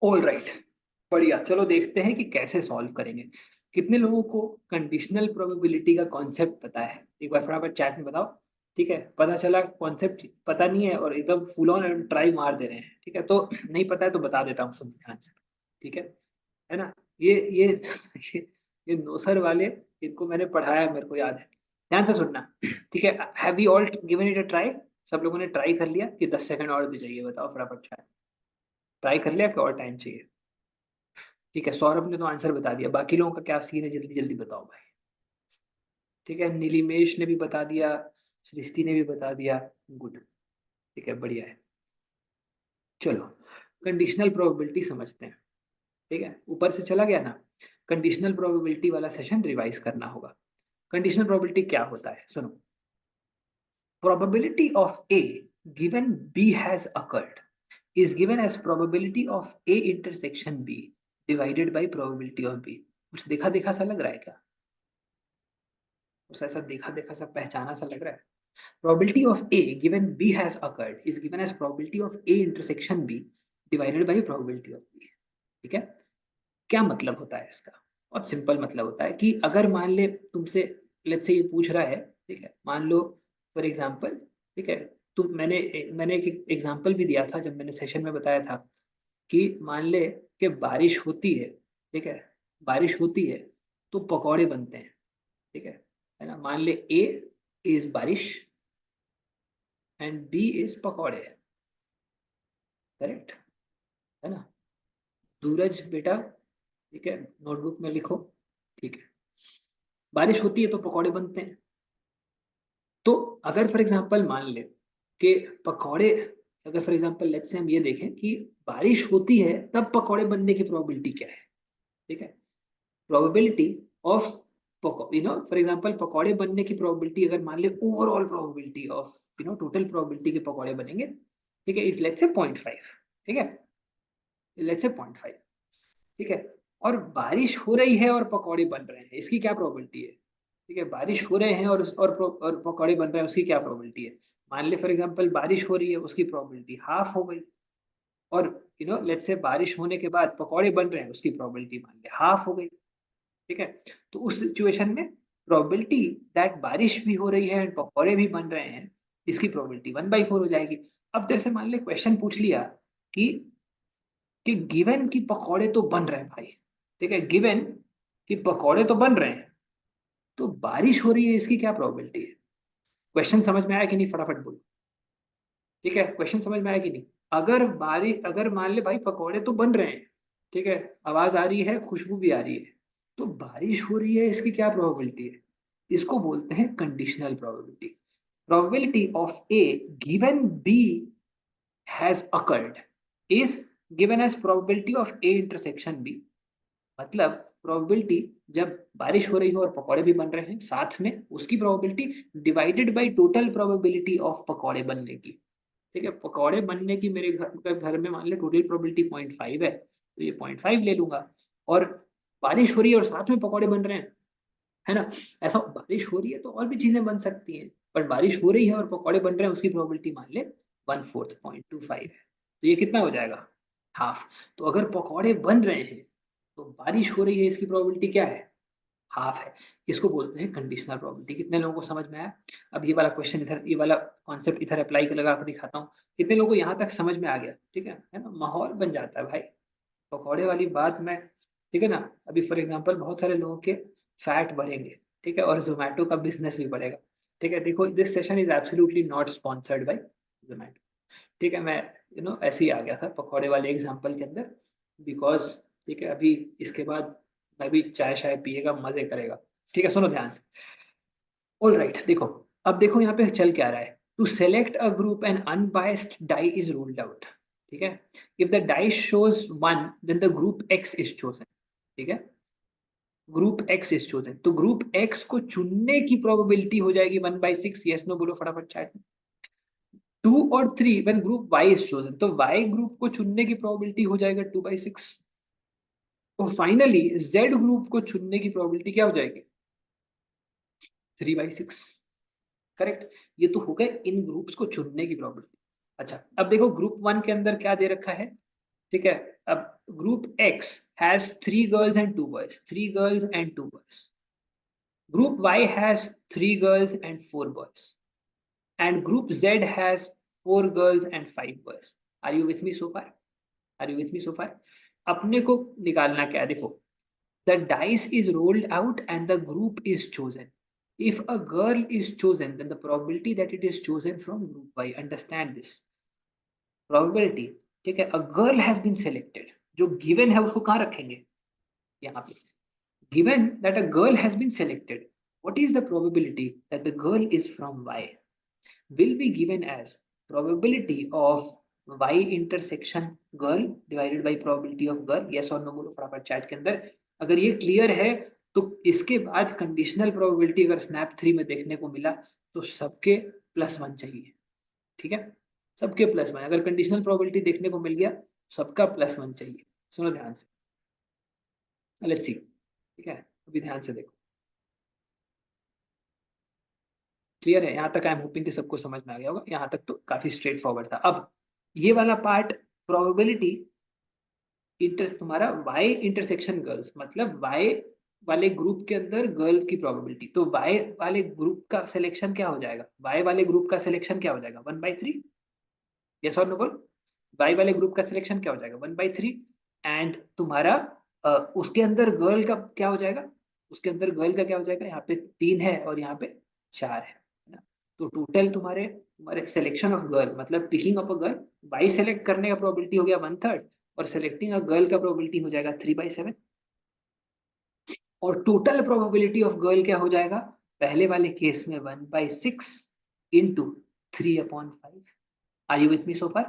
ऑल राइट, बढ़िया, चलो देखते हैं कि कैसे सॉल्व करेंगे। कितने लोगों को कंडीशनल प्रोबेबिलिटी का कॉन्सेप्ट पता है, एक बार फटाफट चैट में बताओ, ठीक है। पता चला कॉन्सेप्ट पता नहीं है और एकदम फुल ऑन ट्राई मार दे रहे हैं, ठीक है, तो नहीं पता है तो बता देता हूँ, सुन ध्यान से, ठीक है ना। ये ये नोसर वाले, इनको मैंने पढ़ाया, मेरे को याद है, ध्यान से सुनना, ठीक है। Have you all given it a try, सब लोगों ने ट्राई कर लिया कि 10 सेकंड और दे चाहिए, बताओ फटाफट चैट, ट्राई कर लिया कि और टाइम चाहिए। ठीक है, सौरभ ने तो आंसर बता दिया, बाकी लोगों का क्या सीन है, जल्दी जल्दी बताओ भाई। ठीक है, नीलिमेश ने भी बता दिया, सृष्टि ने भी बता दिया, गुड, ठीक है, बढ़िया है। चलो कंडीशनल प्रोबेबिलिटी समझते हैं, ठीक है, ऊपर से चला गया ना, कंडीशनल प्रोबेबिलिटी वाला सेशन रिवाइज करना होगा। कंडीशनल प्रोबेबिलिटी क्या होता है, सुनो, probability of A given B has occurred is given as probability of A intersection B divided by probability of B। कुछ देखा देखा सा लग रहा है क्या, कुछ ऐसा देखा देखा सा पहचाना सा लग रहा है। probability of A given B has occurred is given as probability of A intersection B divided by probability of B, ठीक है। क्या मतलब होता है इसका, बहुत सिंपल मतलब होता है कि अगर मान ले तुमसे, लेट्स से ये पूछ रहा है, ठीक है, मान लो फॉर एग्जांपल, ठीक है, तुम मैंने एक एग्जांपल भी दिया था जब मैंने सेशन में बताया था कि मान ले कि बारिश होती है, ठीक है, बारिश होती है तो पकौड़े बनते हैं, ठीक है ना। मान ले ए इज बारिश एंड बी इज पकौड़े। करेक्ट है ना? धीरज बेटा, ठीक है, नोटबुक में लिखो। ठीक है, बारिश होती है तो पकौड़े बनते हैं। तो अगर फॉर एग्जांपल मान ले कि पकौड़े, अगर फॉर एग्जांपल लेट्स से हम ये देखें कि बारिश होती है तब पकौड़े बनने की प्रोबेबिलिटी क्या है। ठीक है, प्रोबेबिलिटी ऑफ फॉर एग्जांपल पकौड़े बनने की प्रोबेबिलिटी, अगर मान ले overall probability of total probability के पकौड़े बनेंगे, ठीक है, इज लेट्स से 0.5। ठीक है, लेट्स से 0.5। ठीक है, और बारिश हो रही है और पकौड़े बन रहे हैं, इसकी क्या प्रोबेबिलिटी है? ठीक है, बारिश हो रहे हैं और पकौड़े बन रहे हैं, उसकी क्या प्रोबेबिलिटी है? मान ले फॉर एग्जांपल बारिश हो रही है, उसकी प्रोबेबिलिटी हाफ हो गई। और लेट्स से बारिश होने के बाद पकौड़े बन रहे हैं, उसकी प्रोबेबिलिटी मान ले हाफ हो गई। ठीक है, तो उस सिचुएशन में प्रोबेबिलिटी दैट बारिश भी हो रही है एंड पकौड़े भी बन रहे हैं, इसकी प्रोबेबिलिटी 1/4 हो जाएगी। अब तेरे से मान ले क्वेश्चन पूछ लिया कि गिवन की पकौड़े तो बन रहे हैं भाई। ठीक है, गिवन कि पकौड़े तो बन रहे हैं, तो बारिश हो रही है, इसकी क्या प्रोबेबिलिटी है? क्वेश्चन समझ में आया कि नहीं, फटाफट बोलो। ठीक है, क्वेश्चन समझ में आया कि नहीं? अगर मान ले भाई पकौड़े तो बन रहे हैं, ठीक है, आवाज आ रही है, खुशबू भी आ रही है, तो बारिश हो रही है, इसकी क्या प्रोबेबिलिटी है? इसको बोलते हैं conditional probability. Probability of A given B has occurred is given as probability of A intersection B. मतलब प्रोबेबिलिटी जब बारिश हो रही हो और पकौड़े भी बन रहे हैं साथ में, उसकी probability divided by total probability of पकौड़े बनने की। ठीक है, पकौड़े बनने की मेरे घर में मान ले टोटल प्रोबेबिलिटी 0.5 है, तो ये 0.5 ले लूंगा। और बारिश हो रही है और साथ में पकौड़े बन रहे हैं, है ना? ऐसा बारिश हो रही है तो और भी चीजें बन सकती हैं, पर बारिश हो रही है और पकौड़े बन रहे हैं, उसकी प्रोबेबिलिटी मान ले 1/4 0.25 है। तो ये कितना हो जाएगा? हाफ। तो अगर पकौड़े बन रहे हैं तो बारिश हो रही है, इसकी प्रोबेबिलिटी क्या है? हाफ है। इसको बोलते हैं कंडीशनल प्रोबेबिलिटी। कितने लोगों को समझ में आया? अब ये वाला क्वेश्चन इधर, ये वाला कॉन्सेप्ट इधर अप्लाई कर लगा कर दिखाता हूँ, कितने लोगों को यहाँ तक समझ में आ गया? ठीक है ना? माहौल बन जाता है भाई पकौड़े वाली बात में। ठीक है ना? अभी फॉर एग्जांपल बहुत सारे लोगों के फैट बढ़ेंगे, ठीक है, और जोमेटो का बिजनेस भी बढ़ेगा। ठीक है, देखो this session is absolutely not sponsored by Zomato. ठीक है, मैं ऐसे ही आ गया था पकौड़े वाले एग्जांपल के अंदर, बिकॉज ठीक है, अभी इसके बाद मैं भी चाय शाय पिएगा, मजे करेगा। ठीक है, सुनो ध्यान से। ऑल राइट, देखो, अब देखो यहाँ पे चल क्या रहा है। To select a group an unbiased die is rolled out. ठीक है, if the die shows 1 then the group X is chosen. ठीक है, ग्रुप एक्स इज चोजन, तो ग्रुप एक्स को चुनने की प्रोबेबिलिटी हो जाएगी 1/6। यस नो बोलो फटाफट चैट में। 2 और 3 when group Y is chosen, तो वाई ग्रुप को चुनने की प्रोबेबिलिटी हो जाएगा 2/6। तो फाइनली जेड ग्रुप को चुनने की प्रोबेबिलिटी क्या हो जाएगी? 3/6। करेक्ट, ये तो हो गए इन ग्रुप्स को चुनने की प्रोबेबिलिटी। अच्छा, अब देखो ग्रुप 1 के अंदर क्या दे रखा है। ठीक है, अब group X has 3 girls and 2 boys, 3 girls and 2 boys. Group Y has 3 girls and 4 boys, and group Z has 4 girls and 5 boys. Are you with me so far? Are you with me so far? अपने को निकालना क्या है, देखो, the dice is rolled out and the group is chosen. If a girl is chosen, then the probability that it is chosen from group Y. Understand this probability. ठीक है, a girl has been selected. जो given है उसको कहाँ रखेंगे? यहाँ पे। Given that a girl has been selected, what is the probability that the girl is from Y? Will be given as probability of y intersection girl divided by probability of girl. yes or no बोलो फटाफट chat के अंदर। अगर ये clear है तो इसके बाद कंडीशनल प्रोबेबिलिटी अगर स्नैप 3 में देखने को मिला तो सबके +1 चाहिए। ठीक है, सबके +1। अगर कंडीशनल प्रोबेबिलिटी देखने को मिल गया, सबका +1 चाहिए। सुनो ध्यान से, लेट्स सी। ठीक है, अभी ध्यान से देखो, क्लियर है यहाँ तक? आई एम होपिंग कि सबको समझ में आ गया होगा, यहाँ तक तो काफी स्ट्रेट फॉरवर्ड था। अब ये वाला पार्ट, प्रोबेबिलिटी तुम्हारा y इंटरसेक्शन गर्ल्स, मतलब y वाले ग्रुप के अंदर गर्ल की प्रोबेबिलिटी, तो y वाले ग्रुप का सिलेक्शन क्या हो जाएगा? y वाले ग्रुप का सिलेक्शन क्या हो जाएगा? 1/3। यस और नो बोल। y वाले ग्रुप का सिलेक्शन क्या हो जाएगा? 1/3। एंड तुम्हारा उसके अंदर गर्ल का क्या हो जाएगा? उसके अंदर गर्ल का क्या हो जाएगा? यहाँ पे 3 है और यहाँ पे 4 है ना? तो टोटल तुम्हारे तुम्हारे सिलेक्शन ऑफ गर्ल मतलब picking up a girl by select करने का प्रोबेबिलिटी हो गया 1/3 और सिलेक्टिंग अ गर्ल का प्रोबेबिलिटी हो जाएगा 3/7 और टोटल प्रोबेबिलिटी ऑफ गर्ल क्या हो जाएगा पहले वाले केस में 1/6 into 3/5। Are you with me so far?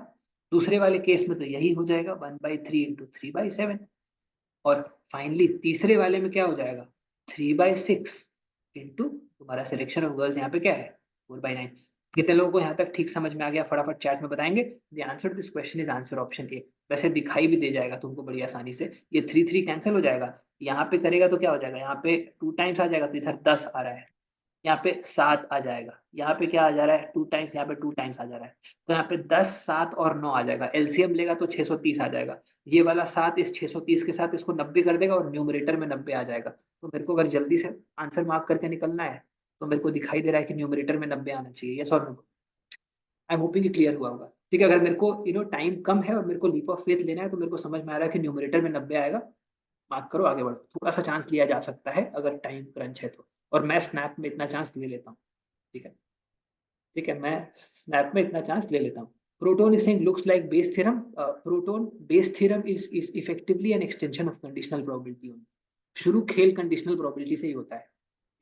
दूसरे वाले केस में तो यही हो जाएगा 1/3 इंटू 3/7 और फाइनली तीसरे वाले में क्या हो जाएगा 3/6 इंटू तुम्हारा सिलेक्शन ऑफ गर्ल्स यहाँ पे क्या है 4/9। कितने लोगों को यहाँ तक ठीक समझ में आ गया फटाफट चैट में बताएंगे। The answer to this question is answer option A. वैसे दिखाई भी दे जाएगा तुमको बड़ी आसानी से, ये 3 कैंसिल हो जाएगा, यहाँ पे करेगा तो क्या हो जाएगा, यहाँ पे 2 टाइम्स आ जाएगा तो इधर 10 आ रहा है, यहाँ पे 7 आ जाएगा, यहाँ पे क्या आ जा रहा है 2 टाइम्स, यहाँ पे 2 टाइम्स आ जा रहा है, तो यहाँ पे 10 7 और 9 आ जाएगा, एलसीएम लेगा तो 630 आ जाएगा। ये वाला 7 इस 630 के साथ इसको 90 कर देगा और न्यूमरेटर में 90 आ जाएगा। तो मेरे को अगर जल्दी से आंसर मार्क करके निकलना है तो मेरे को दिखाई दे रहा है कि न्यूमरेटर में 90 आना चाहिए। यस और no? I am hoping clear हुआ होगा। ठीक है, अगर मेरे को टाइम कम है और मेरे को लीप ऑफ फेथ लेना है तो मेरे को समझ में आ रहा है कि न्यूमरेटर में 90 आएगा। मार्क करो, आगे बढ़ो, थोड़ा सा चांस लिया जा सकता है अगर टाइम क्रंच है तो, और मैं स्नैप में इतना चांस ले लेता हूँ। ठीक है, ठीक है, मैं स्नैप में इतना चांस ले लेता हूँ। Proton is saying looks like Bayes theorem. Proton Bayes theorem is effectively an extension of conditional probability. शुरू खेल कंडीशनल प्रोबेबिलिटी से ही होता है।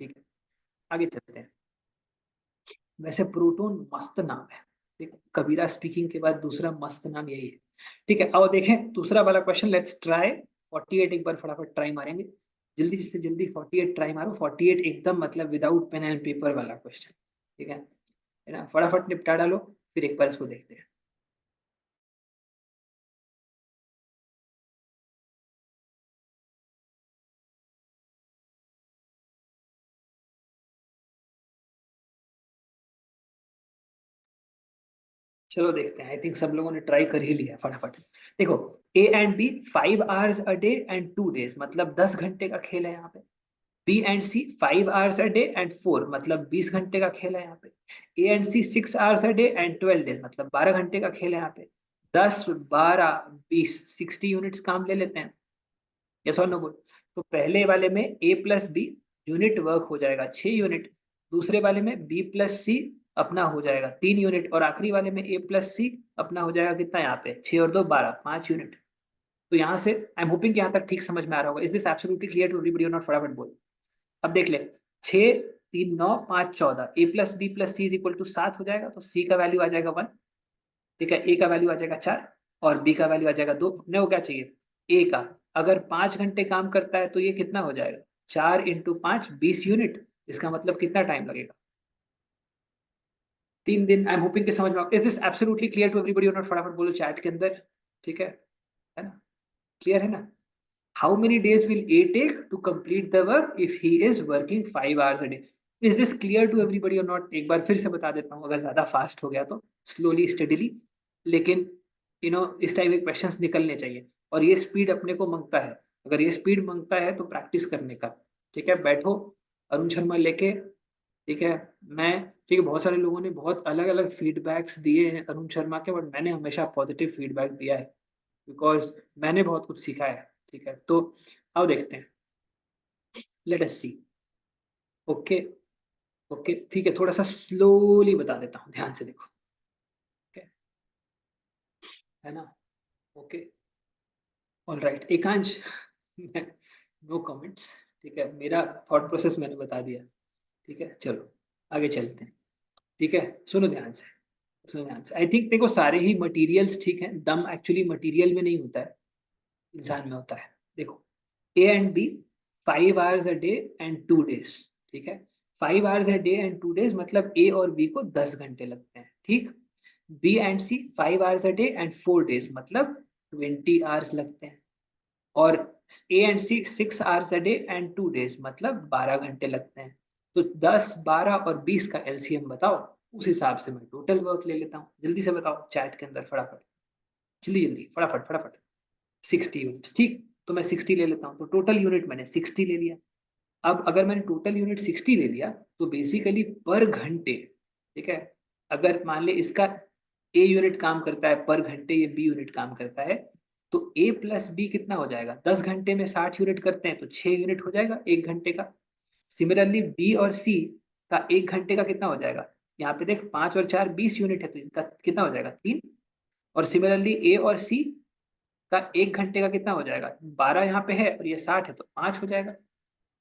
ठीक है, आगे चलते हैं। वैसे प्रोटोन मस्त नाम है, ठीक है, कबीरा स्पीकिंग के बाद दूसरा मस्त नाम यही है। ठीक है, अब देखें दूसरा वाला क्वेश्चन, लेट्स ट्राई 48। एक बार फटाफट ट्राई मारेंगे, जल्दी से जल्दी 48 ट्राई मारो। 48 एकदम मतलब विदाउट पेन एंड पेपर वाला क्वेश्चन। ठीक है ना, फटाफट निपटा डालो, फिर एक बार इसको देखते हैं। चलो देखते हैं, आई थिंक सब लोगों ने ट्राई कर ही लिया फटाफट। देखो, A and B 5 hours a day and 2 days मतलब 10 घंटे का खेल है यहाँ पे। B and C 5 hours a day and 4 मतलब 20 घंटे का खेल है यहाँ पे। A and C 6 hours a day and 12 days मतलब 12 घंटे का खेल है यहाँ पे। 10 12 20 60 यूनिट्स काम ले लेते हैं। यस और नो बोल। तो पहले वाले में ए प्लस बी यूनिट वर्क हो जाएगा 6 यूनिट, दूसरे वाले में बी प्लस सी अपना हो जाएगा 3 यूनिट, और आखिरी वाले में ए प्लस सी अपना हो जाएगा कितना, यहाँ पे 6 और 2 12 5 यूनिट। तो यहाँ से आई एम होपिंग कि यहाँ तक ठीक समझ में आ रहा होगा। Is this absolutely clear to everybody और नॉट? फटाफट बोल। अब देख ले, 6 3 9 5 14, A plus B plus C is equal to 7 हो जाएगा, तो सी का वैल्यू आ जाएगा 1। ठीक है, ए का वैल्यू आ जाएगा 4 और बी का वैल्यू आ जाएगा 2। अपने को क्या चाहिए, ए का। अगर 5 घंटे काम करता है तो ये कितना हो जाएगा, 4 × 5 20 यूनिट। इसका मतलब कितना टाइम लगेगा, 3 दिन। आई एम होपिंग कि समझ में। Is this absolutely clear to everybody और नॉट? फटाफट बोलो चैट के अंदर। ठीक है ना, क्लियर है ना? How many days will A take to complete the work if he is working 5 hours a day? Is this clear to everybody और नॉट? एक बार फिर से बता देता हूँ, अगर ज्यादा फास्ट हो गया तो स्लोली स्टडीली, लेकिन इस टाइप के क्वेश्चंस निकलने चाहिए, और ये स्पीड अपने को मांगता है। अगर ये स्पीड मांगता है तो प्रैक्टिस करने का। ठीक है, बैठो अरुण शर्मा लेके। ठीक है, मैं, ठीक है, बहुत सारे लोगों ने बहुत अलग अलग फीडबैक्स दिए हैं अरुण शर्मा के, बट मैंने हमेशा पॉजिटिव फीडबैक दिया है, बिकॉज मैंने बहुत कुछ सीखा है। ठीक है, तो आओ देखते हैं, लेट अस सी। ओके, ओके, ठीक है, थोड़ा सा स्लोली बता देता हूँ, ध्यान से देखो। ओके, है ना? ओके, ऑल राइट, एकांश नो कमेंट्स। ठीक है, मेरा थॉट प्रोसेस मैंने बता दिया। ठीक है, चलो आगे चलते हैं। ठीक है, सुनो ध्यान से, सुनो ध्यान से। आई थिंक देखो सारे ही मटेरियल्स ठीक है, दम एक्चुअली मटेरियल में नहीं होता है, इंसान में होता है। देखो, A and B 5 hours a day and 2 days। ठीक है, 5 hours a day and 2 days मतलब ए और बी को 10 घंटे लगते हैं। ठीक, B and C 5 hours a day and 4 days मतलब 20 hours लगते हैं, और A and C 6 hours a day and 2 days मतलब 12 घंटे लगते हैं। तो 10 12 और 20 का एलसीएम बताओ, उस हिसाब से मैं टोटल वर्क ले लेता हूँ। जल्दी से बताओ चैट के अंदर फटाफट, जल्दी जल्दी फटाफट फटाफट। 60 यूनिट्स, ठीक, तो मैं 60 ले लेता हूँ, तो टोटल यूनिट मैंने 60 ले लिया। अब अगर मैंने टोटल यूनिट 60 ले लिया तो बेसिकली पर घंटे, ठीक है, अगर मान ले इसका ए यूनिट काम करता है पर घंटे, ये बी यूनिट काम करता है, तो ए प्लस बी कितना हो जाएगा, 10 घंटे में 60 यूनिट करते हैं तो 6 यूनिट हो जाएगा 1 घंटे का। सिमिलरली बी और सी का 1 घंटे का कितना हो जाएगा, यहाँ पे देख 5 और 4 20 यूनिट है, तो इसका कितना हो जाएगा 3। और सिमिलरली ए और सी का 1 घंटे का कितना हो जाएगा 12 यहाँ पे है और ये 60 है तो 5 हो जाएगा।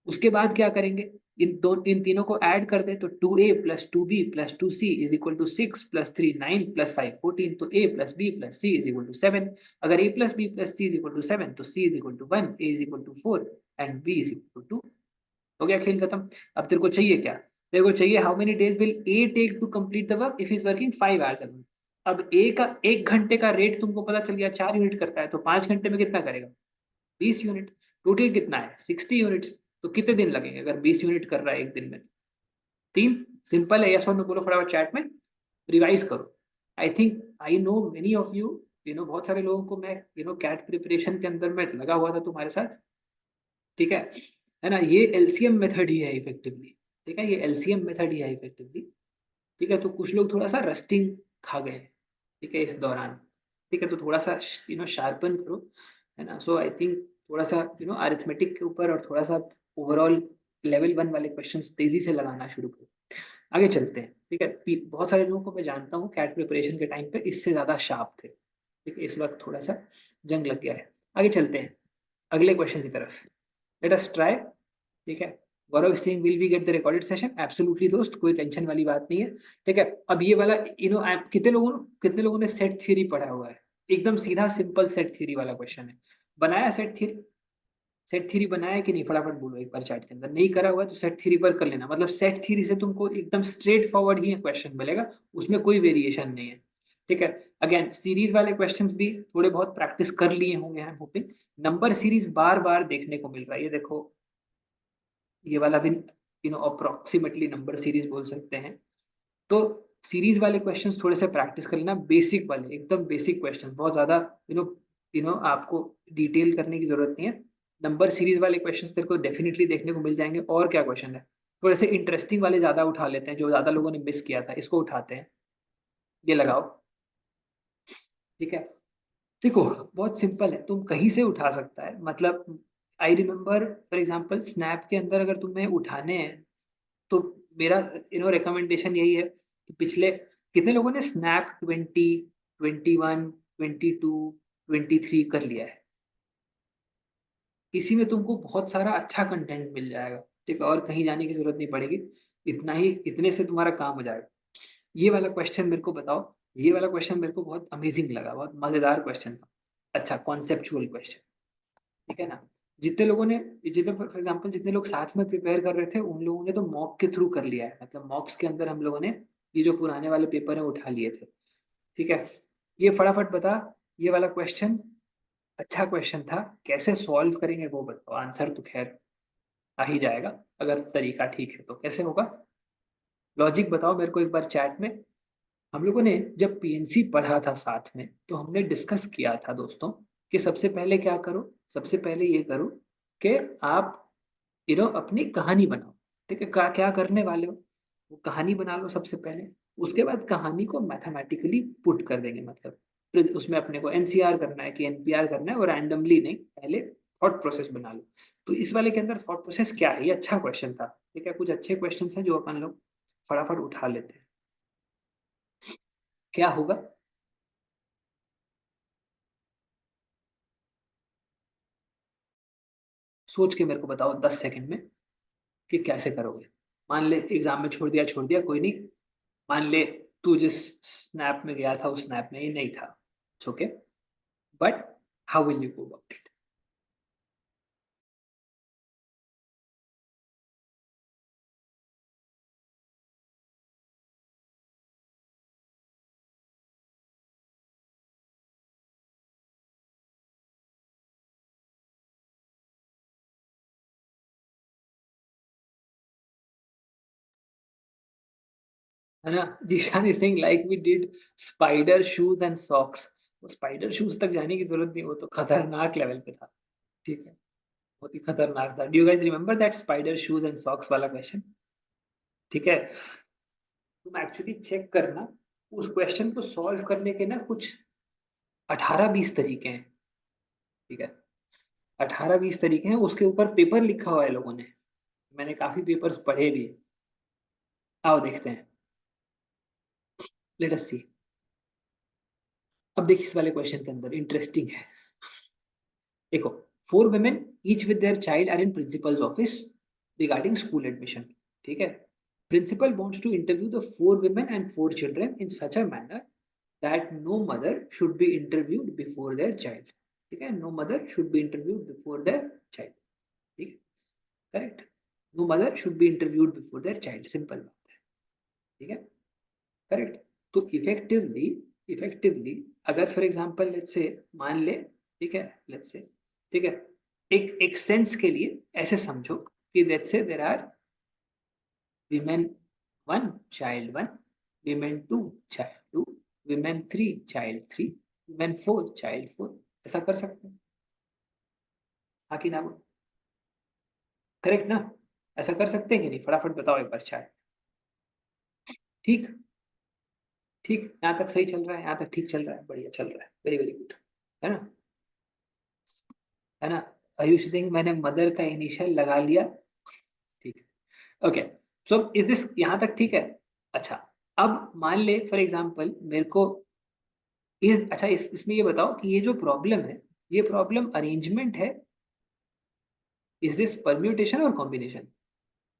उसके बाद क्या करेंगे, इन तीनों को ऐड कर दे तो 2a plus 2b plus 2c is equal to 6 plus 3 9 plus 5 14, तो a plus b plus c is equal to 7। अगर a plus b plus c is equal to 7 तो c is equal to 1, a is equal to 4 and b is equal to 2। हो गया खेल खत्म। अब तेरे को चाहिए क्या, तेरे को चाहिए how many days will A take to complete the work if is working 5 hours a month. अब ए का 1 घंटे का रेट तुमको पता चल गया 4 यूनिट करता है, तो 5 घंटे में कितना करेगा 20 यूनिट। टोटल कितना है 60 यूनिट्स। तो कितने दिन लगेंगे अगर 20 यूनिट कर रहा है एक दिन में, 3। सिंपल है, यस और नो बोलो फटाफट चैट में, रिवाइज करो। I think I know many of you, you know बहुत सारे लोगों को मैं कैट प्रिपरेशन के अंदर में लगा हुआ था तुम्हारे साथ, ठीक है ना। ये एलसीएम मेथड ही है इफेक्टिवली, ठीक है, ये एलसीएम मेथड ही है इफेक्टिवली, ठीक है। तो कुछ लोग थोड़ा सा रस्टिंग खा गए हैं, ठीक है, इस दौरान, ठीक है। तो थोड़ा सा शार्पन करो, है ना। सो आई थिंक थोड़ा सा अरिथमेटिक के ऊपर और थोड़ा सा ओवरऑल लेवल 1 वाले क्वेश्चंस तेजी से लगाना शुरू करो। आगे चलते हैं, ठीक है। बहुत सारे लोगों को मैं जानता हूँ कैट प्रिपरेशन के टाइम पे इससे ज्यादा शार्प थे, ठीक है। इस वक्त थोड़ा सा जंग लग गया है। आगे चलते हैं अगले क्वेश्चन की तरफ, लेट अस ट्राई, ठीक है। Gaurav Singh will we get the recorded session, absolutely दोस्त, कोई टेंशन वाली बात नहीं है, ठीक है। अब ये वाला कितने लोगों ने सेट थ्योरी पढ़ा हुआ है, एकदम सीधा सिंपल सेट थ्योरी वाला क्वेश्चन है। बनाया सेट थ्योरी, सेट थ्योरी बनाया कि नहीं फटाफट बोलो एक बार चैट के अंदर। नहीं करा हुआ तो सेट थ्योरी पर कर लेना, मतलब सेट थ्योरी से तुमको एकदम स्ट्रेट फॉरवर्ड ही क्वेश्चन मिलेगा, उसमें कोई वेरिएशन नहीं है, ठीक है। अगेन सीरीज वाले क्वेश्चंस भी थोड़े बहुत प्रैक्टिस कर लिए होंगे, I am hoping. Number series बार बार देखने को मिल रहा है, ये देखो ये वाला भी अप्रोक्सीमेटली नंबर सीरीज बोल सकते हैं। तो सीरीज वाले क्वेश्चंस थोड़े से प्रैक्टिस कर लेना, बेसिक वाले, एकदम बेसिक क्वेश्चन, बहुत ज्यादा आपको डिटेल करने की जरूरत नहीं है। नंबर सीरीज वाले क्वेश्चंस तेरे को डेफिनेटली देखने को मिल जाएंगे। और क्या क्वेश्चन है, थोड़े से इंटरेस्टिंग वाले ज्यादा उठा लेते हैं, जो ज्यादा लोगों ने मिस किया था इसको उठाते हैं। ये लगाओ, ठीक है। देखो बहुत सिंपल है, तुम कहीं से उठा सकता है, मतलब I remember for example snap के अंदर अगर तुम्हें उठाने हैं तो मेरा रिकमेंडेशन यही है कि पिछले कितने लोगों ने स्नैप 20, 21, 22, 23 कर लिया है। इसी में तुमको बहुत सारा अच्छा कंटेंट मिल जाएगा, ठीक है, और कहीं जाने की जरूरत नहीं पड़ेगी, इतना ही, इतने से तुम्हारा काम हो जाएगा। ये वाला क्वेश्चन मेरे को बताओ, ये वाला क्वेश्चन मेरे को बहुत अमेजिंग लगा, बहुत मजेदार क्वेश्चन था, अच्छा कॉन्सेप्चुअल क्वेश्चन, ठीक है ना। जितने फॉर एग्जाम्पल जितने लोग साथ में प्रिपेयर कर रहे थे उन लोगों ने तो मॉक के थ्रू कर लिया है, मतलब मॉक्स के अंदर हम लोगों ने ये जो पुराने वाले पेपर है उठा लिए थे, ठीक है। ये फटाफट बता, ये वाला क्वेश्चन अच्छा क्वेश्चन था, कैसे सॉल्व करेंगे वो बताओ। आंसर तो खैर आ ही जाएगा, अगर तरीका ठीक है तो कैसे होगा, लॉजिक बताओ मेरे को एक बार चैट में। हम लोगों ने जब पीएनसी पढ़ा था साथ में तो हमने डिस्कस किया था दोस्तों कि सबसे पहले क्या करो, सबसे पहले ये करो कि आप अपनी कहानी बनाओ, ठीक है। क्या करने वाले हो वो कहानी बना लो सबसे पहले। उसके बाद कहानी को मैथमेटिकली पुट कर देंगे, मतलब फिर उसमें अपने को एनसीआर करना है कि एनपीआर करना है, और रैंडमली नहीं, पहले थॉट प्रोसेस बना लो। तो इस वाले के अंदर थॉट प्रोसेस क्या है, ये अच्छा क्वेश्चन था, ठीक है। कुछ अच्छे क्वेश्चन हैं जो अपन लोग फटाफट उठा लेते हैं। क्या होगा, सोच के मेरे को बताओ 10 सेकंड में कि कैसे करोगे। मान ले एग्जाम में छोड़ दिया कोई नहीं, मान ले तू जिस स्नैप में गया था उस स्नैप में ये नहीं था, it's okay, but how will you go about it. है ना, Zeeshan is saying like we did spider shoes and socks. वो स्पाइडर शूज तक जाने की जरूरत नहीं, वो तो खतरनाक लेवल पे था, ठीक है, बहुत ही खतरनाक था। Do you guys remember that spider shoes and socks वाला क्वेश्चन, ठीक है। तुम एक्चुअली चेक करना, उस क्वेश्चन को सॉल्व करने के ना कुछ 18-20 तरीके हैं, ठीक है। 18-20 तरीके हैं, उसके ऊपर पेपर लिखा हुआ है लोगों ने, मैंने काफी पेपर्स पढ़े भी हैं। आओ देखते हैं। लेट अस सी। अब देखिए इस वाले क्वेश्चन के अंदर इंटरेस्टिंग है। देखो, 4 women each with their child are in principal's office regarding school admission. ठीक है? Principal wants to interview the 4 women and 4 children in such a manner that no mother should be interviewed before their child. ठीक है? No mother should be interviewed before their child. ठीक है? Correct? No mother should be interviewed before their child. Simple बात है। ठीक है? Correct. तो effectively अगर फॉर एग्जांपल लेट्स से मान ले, ठीक है, लेट्स से, ठीक है, एक सेंस के लिए ऐसे समझो कि let's say there are women 1 child 1, women 2 child 2, women 3 child 3, women 4 child 4। ऐसा कर सकते हैं? हाँ कि ना? करेक्ट ना? ऐसा कर सकते हैं कि नहीं? फटाफट बताओ एक बार शायद। ठीक, ठीक, यहाँ तक सही चल रहा है, यहाँ तक ठीक चल रहा है, बढ़िया चल रहा है, वेरी वेरी गुड, है ना? है ना? आयुष सिंह, मैंने मदर का इनिशियल लगा लिया। ठीक है, ओके। सो इज दिस यहाँ तक ठीक है? अच्छा, अब मान ले फॉर एग्जांपल मेरे को इस अच्छा इसमें ये बताओ कि ये जो प्रॉब्लम है, ये प्रॉब्लम अरेंजमेंट है, इज दिस परम्यूटेशन और कॉम्बिनेशन?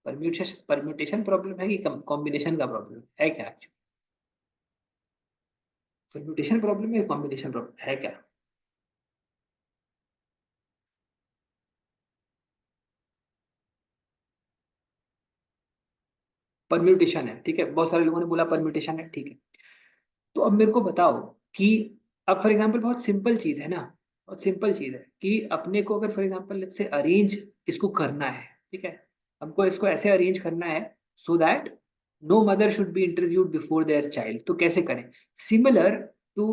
परम्यूटेशन परम्यूटेशन प्रॉब्लम है कि कॉम्बिनेशन का प्रॉब्लम है क्या एक्चुअली? परम्यूटेशन प्रॉब्लम है, कॉम्बिनेशन प्रॉब्लम है क्या? परम्यूटेशन है, ठीक है, बहुत सारे लोगों ने बोला परम्यूटेशन है, ठीक है। तो अब मेरे को बताओ कि अब फॉर एग्जांपल बहुत सिंपल चीज है ना, बहुत सिंपल चीज है कि अपने को अगर फॉर एग्जांपल लेट्स से अरेंज इसको करना है, ठीक है, हमको इसको ऐसे अरेंज करना है so that no mother should be interviewed before their child. तो कैसे करें? सिमिलर टू,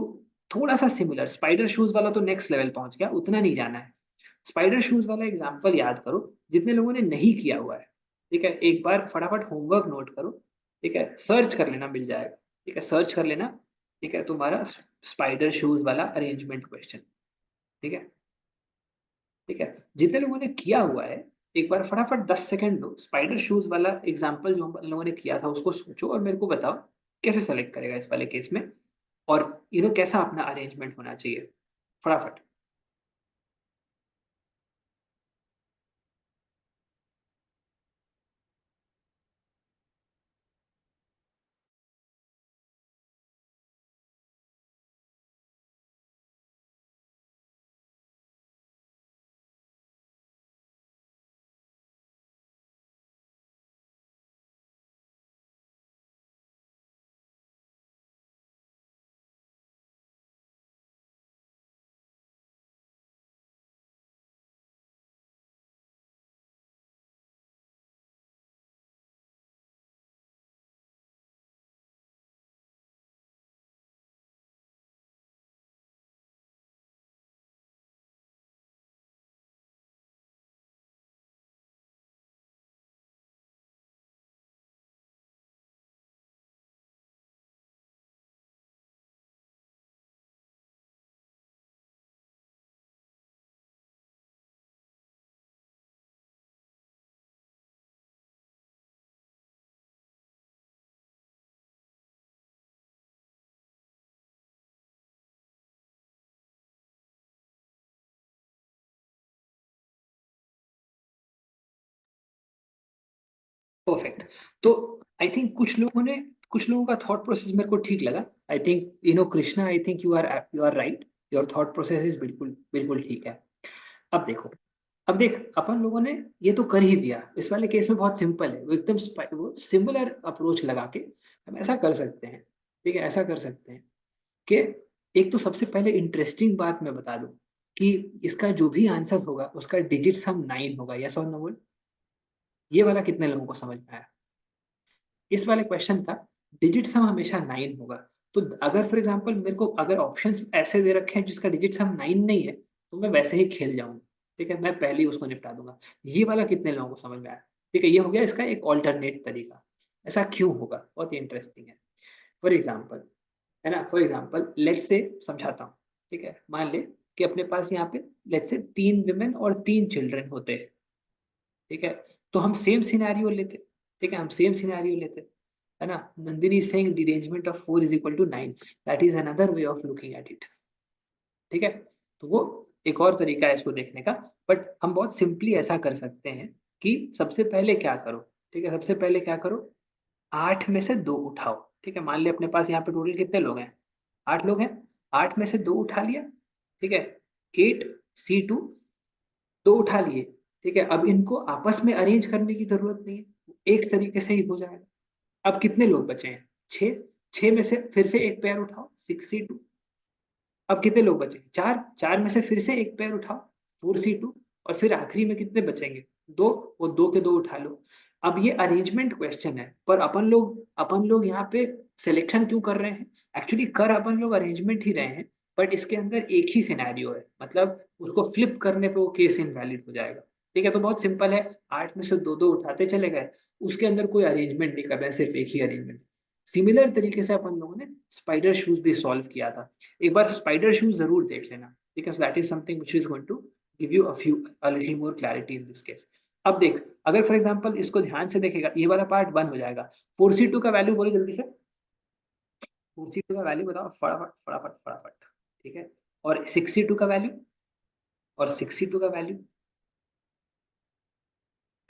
थोड़ा सा सिमिलर, स्पाइडर शूज वाला तो नेक्स्ट लेवल पहुंच गया, उतना नहीं जाना है। स्पाइडर शूज वाला एग्जांपल याद करो, जितने लोगों ने नहीं किया हुआ है, ठीक है, एक बार फटाफट होमवर्क नोट करो, ठीक है, सर्च कर लेना, मिल जाएगा, ठीक है, सर्च कर लेना, ठीक है, तुम्हारा स्पाइडर शूज वाला अरेंजमेंट क्वेश्चन, ठीक है, ठीक है, जितने लोगों ने किया हुआ है एक बार फटाफट 10 सेकंड लो, स्पाइडर शूज वाला एग्जांपल जो हम लोगों ने किया था उसको सोचो और मेरे को बताओ कैसे सेलेक्ट करेगा इस वाले केस में, और कैसा अपना अरेंजमेंट होना चाहिए, फटाफट। परफेक्ट। तो आई थिंक कुछ लोगों का थॉट प्रोसेस मेरे को ठीक लगा। I think Krishna, I think you are right, your thought process is बिल्कुल बिल्कुल ठीक है। अब देखो, अब देख अपन लोगों ने ये तो कर ही दिया, इस वाले केस में बहुत सिंपल है, वो एकदम वो सिमिलर अप्रोच लगा के हम ऐसा कर सकते हैं, ठीक है, ऐसा कर सकते हैं कि एक तो सबसे पहले इंटरेस्टिंग बात मैं बता दूं कि इसका जो भी आंसर होगा उसका डिजिट सम 9 होगा, यस और नो बोल। ये वाला कितने लोगों को समझ में आया? इस वाले क्वेश्चन का डिजिट सम हमेशा 9 होगा। तो अगर फॉर एग्जांपल मेरे को अगर ऑप्शंस ऐसे दे रखे हैं जिसका डिजिट सम 9 नहीं है, तो मैं वैसे ही खेल जाऊंगा, ठीक है, मैं पहले ही उसको निपटा दूंगा। ये वाला कितने लोगों को समझ में आया? ठीक है, ये हो गया इसका एक ऑल्टरनेट तरीका। ऐसा क्यों होगा? बहुत ही इंटरेस्टिंग है। फॉर एग्जाम्पल, है ना, फॉर एग्जाम्पल लेट्स से समझाता हूँ, ठीक है, मान ले कि अपने पास यहाँ पे लेट्स से 3 विमेन और 3 चिल्ड्रन होते हैं, ठीक है, तो हम सेम सिनेरियो लेते, ठीक है, हम सेम सिनेरियो लेते, है ना. Nandini is saying derangement of 4 is equal to 9. That is another way of looking at it. ठीक है, तो वो एक और तरीका है इसको देखने का. बट हम बहुत सिंपली ऐसा कर सकते हैं कि सबसे पहले क्या करो. ठीक है, सबसे पहले क्या करो, 8 में से 2 उठाओ. ठीक है, मान लिया अपने पास यहाँ पे टोटल कितने लोग हैं, 8 लोग हैं. 8 में से 2 उठा लिया. ठीक है, 8C2 2 उठा लिए. ठीक है, अब इनको आपस में अरेंज करने की जरूरत नहीं है, एक तरीके से ही हो जाएगा. अब कितने लोग बचे हैं, 6. 6 में से फिर से एक पेयर उठाओ, 6C2. अब कितने लोग बचे, 4. 4 में से फिर से एक पेयर उठाओ, 4C2. और फिर आखिरी में कितने बचेंगे, 2. वो 2 के 2 उठा लो. अब ये अरेंजमेंट क्वेश्चन है, पर अपन लोग यहाँ पे सिलेक्शन क्यों कर रहे हैं, एक्चुअली कर अपन लोग अरेंजमेंट ही रहे हैं. बट इसके अंदर एक ही सिनेरियो है, मतलब उसको फ्लिप करने पे वो केस इनवैलिड हो जाएगा. ठीक है, तो बहुत सिंपल है, 8 में से 2 2 उठाते चले गए, उसके अंदर कोई अरेंजमेंट नहीं कर रहे हैं, सिर्फ एक ही अरेंजमेंट. सिमिलर तरीके से अपन लोगों ने स्पाइडर शूज भी सॉल्व किया था. एक बार स्पाइडर शूज जरूर देख लेना, because that is something which is going to give you a little more clarity in this case. अब देख, अगर फॉर एग्जांपल इसको ध्यान से देखेगा, ये वाला पार्ट बंद हो जाएगा. 4C2 का वैल्यू बोलो जल्दी से, 4C2 का वैल्यू बताओ, फटाफट फटाफट फटाफट. ठीक है, और 6C2 का वैल्यू, और 6C2 का वैल्यू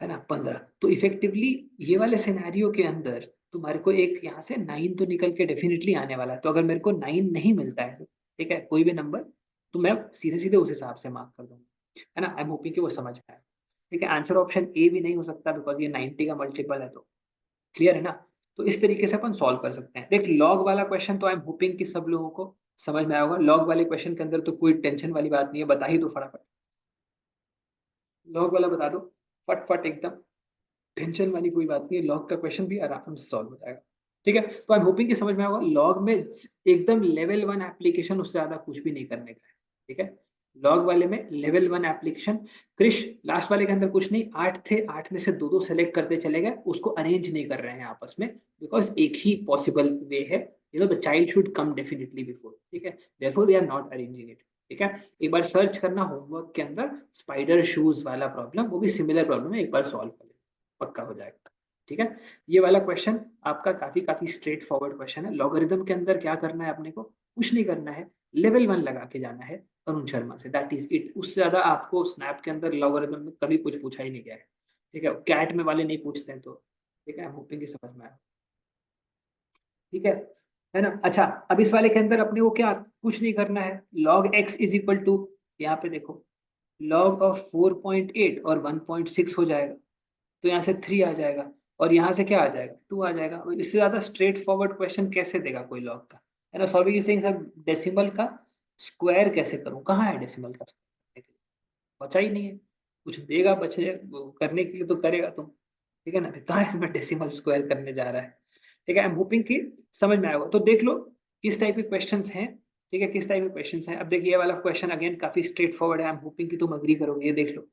है ना 15. तो इफेक्टिवली ये वाले सिनेरियो के अंदर तुम्हारे को एक यहाँ से 9 तो निकल के डेफिनेटली आने वाला है. तो अगर मेरे को 9 नहीं मिलता है, ठीक है, कोई भी नंबर, तो मैं सीधे सीधे उस हिसाब से मार्क कर दूंगा. है ना, आई एम होपिंग कि वो समझ में आए. ठीक है, आंसर ऑप्शन ए भी नहीं हो सकता, बिकॉज ये 90 का मल्टीपल है. तो क्लियर है ना. तो इस तरीके से अपन सॉल्व कर सकते हैं. देख, लॉग वाला क्वेश्चन तो आई एम होपिंग कि सब लोगों को समझ में आया होगा. लॉग वाले क्वेश्चन के अंदर तो कोई टेंशन वाली बात नहीं है, बता ही दो फटाफट. लॉग वाला बता दो फट फट एकदम, टेंशन वाली कोई बात नहीं है. लॉग का क्वेश्चन भी आराम से सॉल्व हो जाएगा. ठीक है, तो आई एम होपिंग कि समझ में होगा. लॉग में एकदम लेवल 1 एप्लीकेशन, उससे ज्यादा कुछ भी नहीं करने का है. ठीक है, लॉग वाले में लेवल 1 एप्लीकेशन. क्रिश, लास्ट वाले के अंदर कुछ नहीं, 8 थे, 8 में से दो दो सेलेक्ट करते चले गए, उसको अरेंज नहीं कर रहे हैं आपस में, बिकॉज एक ही पॉसिबल वे है. The child should come definitely before. ठीक है, therefore we are not arranging it. ठीक है, एक बार सर्च करना होमवर्क के अंदर स्पाइडर शूज वाला प्रॉब्लम, वो भी सिमिलर प्रॉब्लम है, एक बार सॉल्व कर, पक्का हो जाएगा. ठीक है, ये वाला क्वेश्चन आपका काफी काफी स्ट्रेट फॉरवर्ड क्वेश्चन है. लॉगरिथम के अंदर क्या करना है अपने को, कुछ नहीं करना है, लेवल 1 लगा के जाना है अरुण शर्मा से, दैट इज इट. उससे ज्यादा आपको स्नैप के अंदर लॉगरिथम में कभी कुछ पूछा ही नहीं गया है. ठीक है, कैट में वाले नहीं पूछते हैं. तो ठीक है, होपिंग समझ में आया. ठीक है ना. अच्छा, अब इस वाले के अंदर अपने को क्या कुछ नहीं करना है. Log X is equal to, यहाँ पे देखो, लॉग ऑफ 4.8 और 1.6 हो जाएगा. तो यहाँ से 3 आ जाएगा, और यहाँ से क्या आ जाएगा, 2 आ जाएगा. इससे ज्यादा स्ट्रेट फॉरवर्ड क्वेश्चन कैसे देगा कोई लॉग का, है ना. सॉल्विंग सिंह सर, डेसिमल का स्क्वायर कैसे करूं, कहाँ है डेसिमल का स्क्वायर, बचा ही नहीं है. कुछ देगा बचे वो करने के लिए तो करेगा तुम. ठीक है ना, कहाँ है इसमें डेसिमल स्क्वायर करने जा रहा है. ठीक है, आई एम होपिंग कि समझ में आएगा. तो देख लो किस टाइप के क्वेश्चंस हैं. ठीक है, किस टाइप के क्वेश्चंस हैं. अब देखिए, ये वाला क्वेश्चन अगेन काफी स्ट्रेट फॉरवर्ड है. आई एम होपिंग कि तुम अग्री करोगे, ये देख लो.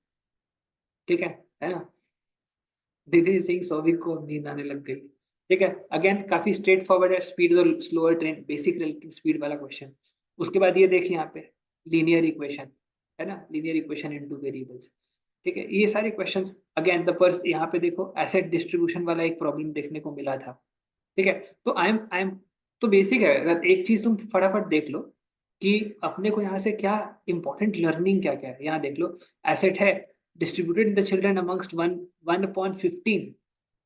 ठीक है ना. दीदी सिंह सौविक को नींद आने लग गई. ठीक है, अगेन काफी स्ट्रेट फॉरवर्ड है. स्पीड और slower train, basic relative speed वाला क्वेश्चन. उसके बाद ये देखिए यहाँ पे लीनियर इक्वेशन, है ना, लीनियर इक्वेशन इनटू वेरिएबल्स. ठीक है, ये सारे क्वेश्चंस. अगेन द फर्स्ट यहाँ पे देखो एसेट डिस्ट्रीब्यूशन वाला एक प्रॉब्लम देखने को मिला था. ठीक है, तो आई एम तो बेसिक है. अगर एक चीज तुम फटाफट देख लो कि अपने को यहाँ से क्या इंपॉर्टेंट लर्निंग क्या क्या है, यहाँ देख लो. एसेट है distributed in the children amongst 1/15,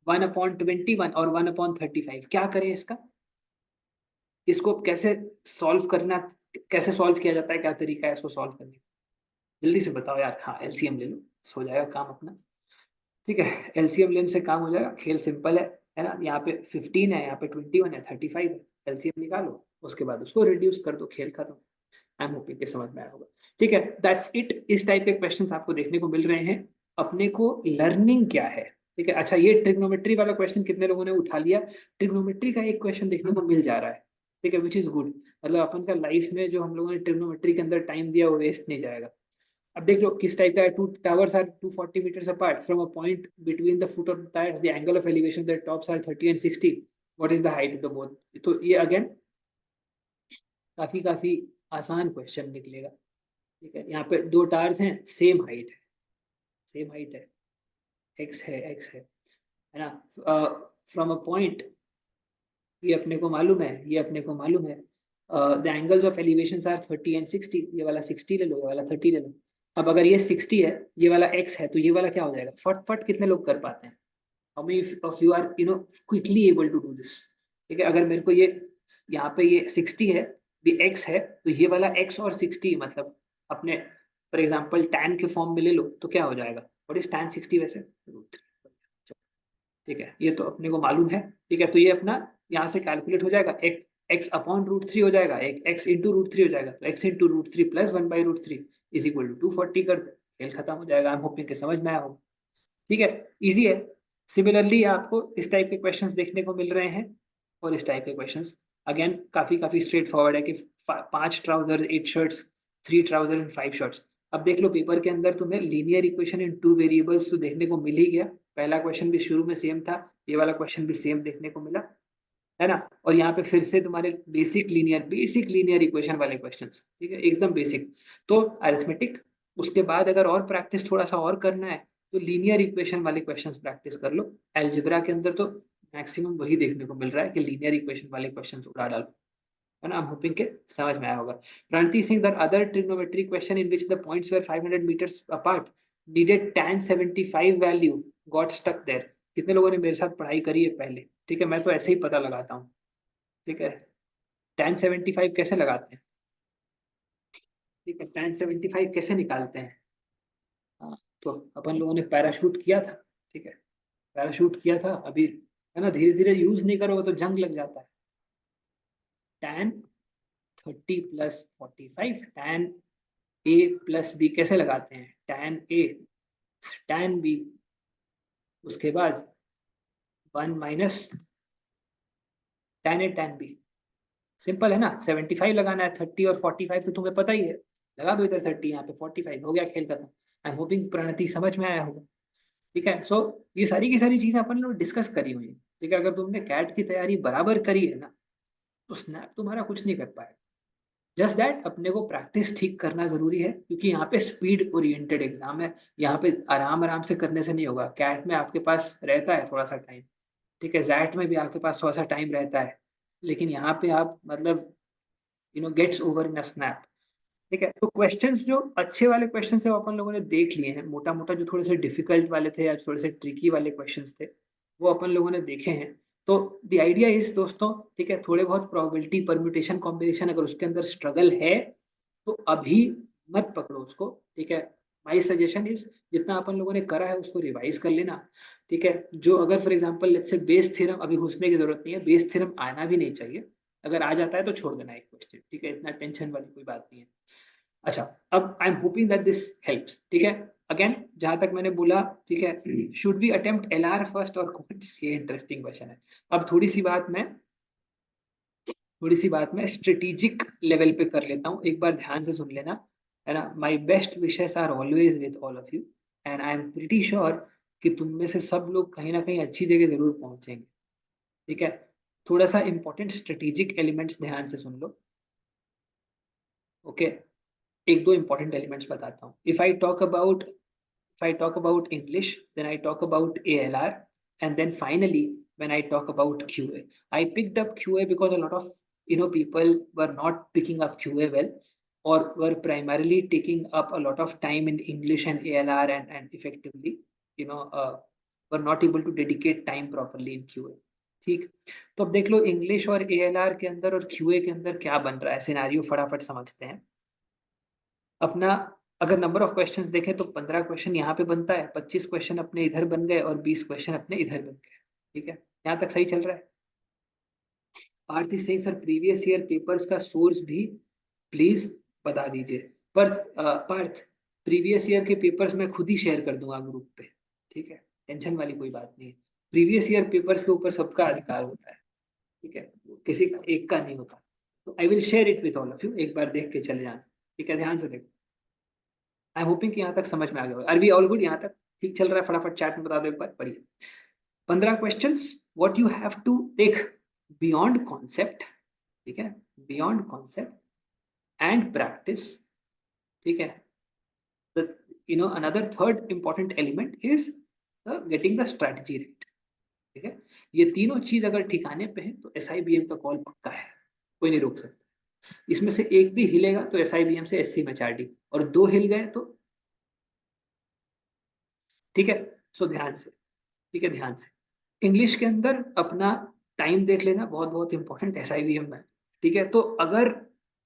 1/21 और 1/35. क्या करें इसका, इसको कैसे सॉल्व करना, कैसे सॉल्व किया जाता है, क्या तरीका है इसको सॉल्व करने का, जल्दी से बताओ यार. हाँ, एलसीएम ले लो, हो जाएगा काम अपना. ठीक है, एलसीएम लेने से काम हो जाएगा. खेल सिंपल है ना. यहाँ पे 15 है, यहाँ पे 21 है, 35 है. एलसीएम निकालो, उसके बाद उसको रिड्यूस कर दो, खेल खत्म. आई एम होपिंग कि समझ में आया होगा. ठीक है, दैट्स इट. इस टाइप के क्वेश्चंस आपको देखने को मिल रहे हैं. अपने को लर्निंग क्या है. ठीक है, अच्छा, ये ट्रिग्नोमेट्री वाला क्वेश्चन कितने लोगों ने उठा लिया. ट्रिग्नोमेट्री का एक क्वेश्चन देखने को मिल जा रहा है. ठीक है, विच इज गुड. मतलब अपन का लाइफ में जो हम लोगों ने ट्रिग्नोमेट्री के अंदर टाइम दिया वो वेस्ट नहीं जाएगा. अब देख लो किस टाइप का है. Two towers are 240 meters apart from a point between the foot of the towers. The angle of elevation their tops are 30 and 60. What is the height of the both. तो ये again काफी काफी आसान question निकलेगा. ठीक है, यहाँ पे दो टावर्स हैं, सेम हाइट है, सेम हाइट है, एक्स है, एक्स है ना. फ्रॉम अ पॉइंट ये अपने को मालूम है, ये अपने को मालूम है। The angles of elevation are 30 and 60, ये वाला 60 ले लो, ये वाला 30 ले लो। अब अगर ये 60 है, ये वाला x है, तो ये वाला क्या हो जाएगा? फट फट कितने लोग कर पाते हैं? How many of you are quickly able to do this? ठीक है, अगर मेरे को ये यहाँ पे ये 60 है, भी x है, तो ये वाला x और 60 मतलब अपने फॉर एग्जांपल tan के फॉर्म में ले लो तो क्या हो जाएगा? व्हाट इज tan 60 वैसे? ठीक है, ये तो अपने को मालूम है। ठीक है, तो ये अपना यहाँ से कैलकुलेट हो जाएगा, एक एक्स अपॉन रूट थ्री हो जाएगा, एक एक्स इंटू रूट थ्री हो जाएगा, तो X into root three plus 1/√3 is equal to 240 कर दो, खेल खत्म हो जाएगा। आई एम होपिंग के समझ में आया हो। ठीक है, इजी है। सिमिलरली आपको इस टाइप के क्वेश्चंस देखने को मिल रहे हैं, और इस टाइप के क्वेश्चंस अगेन काफी काफी स्ट्रेट फॉरवर्ड है कि 5 trouser 8 shirts, 3 trouser and 5 shirts. अब देख लो पेपर के अंदर तुम्हें लीनियर इक्वेशन इन 2 वेरिएबल्स तो देखने को मिल ही गया, पहला क्वेश्चन भी शुरू में सेम था, ये वाला क्वेश्चन भी सेम देखने को मिला, है ना। और यहाँ पे फिर से तुम्हारे बेसिक लीनियर इक्वेशन वाले क्वेश्चंस, ठीक है, एकदम बेसिक। तो अरिथमेटिक, उसके बाद अगर और प्रैक्टिस थोड़ा सा और करना है तो लीनियर इक्वेशन वाले क्वेश्चंस प्रैक्टिस कर लो। अलजेब्रा के अंदर तो मैक्सिमम वही देखने को मिल रहा है कि लीनियर इक्वेशन वाले क्वेश्चंस उड़ा डालो, है ना। आई एम होपिंग के समझ में आया होगा। Ranti Singh, the other trigonometry question in which the points were 500 metres apart needed tan 75 value got stuck there. कितने लोगों ने मेरे साथ पढ़ाई करी है पहले? ठीक है, मैं तो ऐसे ही पता लगाता हूँ। ठीक है, tan 75 कैसे लगाते हैं? ठीक है, tan 75 कैसे निकालते हैं? हाँ, तो अपन लोगों ने पैराशूट किया था। ठीक है, पैराशूट किया था अभी, है ना, धीरे धीरे यूज नहीं करोगे तो जंग लग जाता है। tan 30 + 45, tan a + b कैसे लगाते हैं? tan a tan b, उसके बाद 1 - tan a tan b। Simple है ना, 75 लगाना है, 30 और 45 तो तुम्हें पता ही है। लगा दो इधर 30, यहाँ पे 45, हो गया खेल खत्म। आई एम होपिंग प्रणति समझ में आया होगा। ठीक है, सो ये सारी की सारी चीजें अपन लोग डिस्कस करी हुई है। ठीक है, अगर तुमने कैट की तैयारी बराबर करी है ना, तो स्नैप तुम्हारा कुछ नहीं कर पाएगा। जस्ट दैट अपने को प्रैक्टिस ठीक करना जरूरी है, क्योंकि यहाँ पे स्पीड ओरिएंटेड एग्जाम है। यहाँ पे आराम आराम से करने से नहीं होगा। कैट में आपके पास रहता है थोड़ा सा टाइम, ठीक है, जैट में भी आपके पास थोड़ा सा टाइम रहता है, लेकिन यहाँ पे आप मतलब gets over in a snap. ठीक है, तो क्वेश्चंस जो अच्छे वाले क्वेश्चंस है वो अपन लोगों ने देख लिए हैं, मोटा मोटा जो थोड़े से डिफिकल्ट वाले थे या थोड़े से ट्रिकी वाले क्वेश्चंस थे वो अपन लोगों ने देखे हैं। तो द आइडिया इज दोस्तों, ठीक है, थोड़े बहुत प्रोबेबिलिटी परम्यूटेशन कॉम्बिनेशन अगर उसके अंदर स्ट्रगल है तो अभी मत पकड़ो उसको। ठीक है, माई सजेशन इज जितना अपन लोगों ने करा है उसको रिवाइज कर लेना। ठीक है, जो अगर फॉर एग्जांपल लेट्स से बेस थ्योरम अभी घुसने की जरूरत नहीं है, बेस थ्योरम आना भी नहीं चाहिए, अगर आ जाता है तो छोड़ देना एक क्वेश्चन। ठीक है, इतना टेंशन वाली कोई बात नहीं है। अच्छा, अब I am hoping that this helps. ठीक है, अगेन जहां तक मैंने बोला, ठीक है, should we attempt LR first और क्वांट्स, ये इंटरेस्टिंग क्वेश्चन है। अब थोड़ी सी बात मैं स्ट्रेटेजिक लेवल पे कर लेता हूँ, एक बार ध्यान से सुन लेना, है ना। My best wishes are always with all of you, and I am pretty sure कि तुम में से सब लोग कहीं ना कहीं अच्छी जगह जरूर पहुंचेंगे। ठीक है, थोड़ा सा इंपॉर्टेंट स्ट्रेटेजिक एलिमेंट्स ध्यान से सुन लो। ओके, एक दो इंपॉर्टेंट एलिमेंट्स बताता हूँ। If I talk about English, then I talk about ALR, and then finally, when I talk about QA, I picked up QA because a lot of people were not picking up QA well, or were primarily taking up a lot of time in English and ALR, and effectively, you know, uh, were not able to dedicate time properly in QA. ठीक, तो अब देख लो English और ALR के अंदर और QA के अंदर क्या बन रहा है, सिनारियो फटाफट समझते हैं अपना। अगर नंबर ऑफ क्वेश्चंस देखें तो 15 क्वेश्चन यहाँ पे बनता है, 25 क्वेश्चन अपने इधर बन गए और 20 क्वेश्चन अपने इधर बन गए। ठीक है, यहाँ तक सही चल रहा है। Parth is saying sir previous year papers का सोर्स भी प्लीज बता दीजिए। पार्थ, प्रीवियस ईयर के पेपर्स मैं खुद ही शेयर कर दूंगा ग्रुप पे। ठीक है, टेंशन वाली कोई बात नहीं है। प्रीवियस ईयर पेपर्स के ऊपर सबका अधिकार होता है। ठीक है, किसी का एक का नहीं होता। तो I will share it with all of you, एक बार देख के चले जाना। ठीक है, ध्यान से देखो। आई एम होपिंग कि यहाँ तक समझ में आ गया होगा। अरबी ऑल गुड यहाँ तक? ठीक चल रहा है? फटाफट चैट में बता दो एक बार, पढ़िए। 15 questions, what you have to take beyond concept. ठीक है, बियॉन्ड कॉन्सेप्ट एंड प्रैक्टिस। ठीक है, another third important element is getting the strategy right. ठीक है? ये तीनों चीज़ अगर ठिकाने पे है तो एसआईबीएम का कॉल पक्का है, कोई नहीं रोक सकता। इसमें से एक भी हिलेगा तो एसआईबीएम से एससी में चार्टी, और 2 हिल गए तो ठीक है? सो ध्यान से, ठीक है, ध्यान से। इंग्लिश के अंदर अपना टाइम देख लेना बहुत-बहुत इम्पोर्टेंट एसआईबीएम में, ठीक है? तो अगर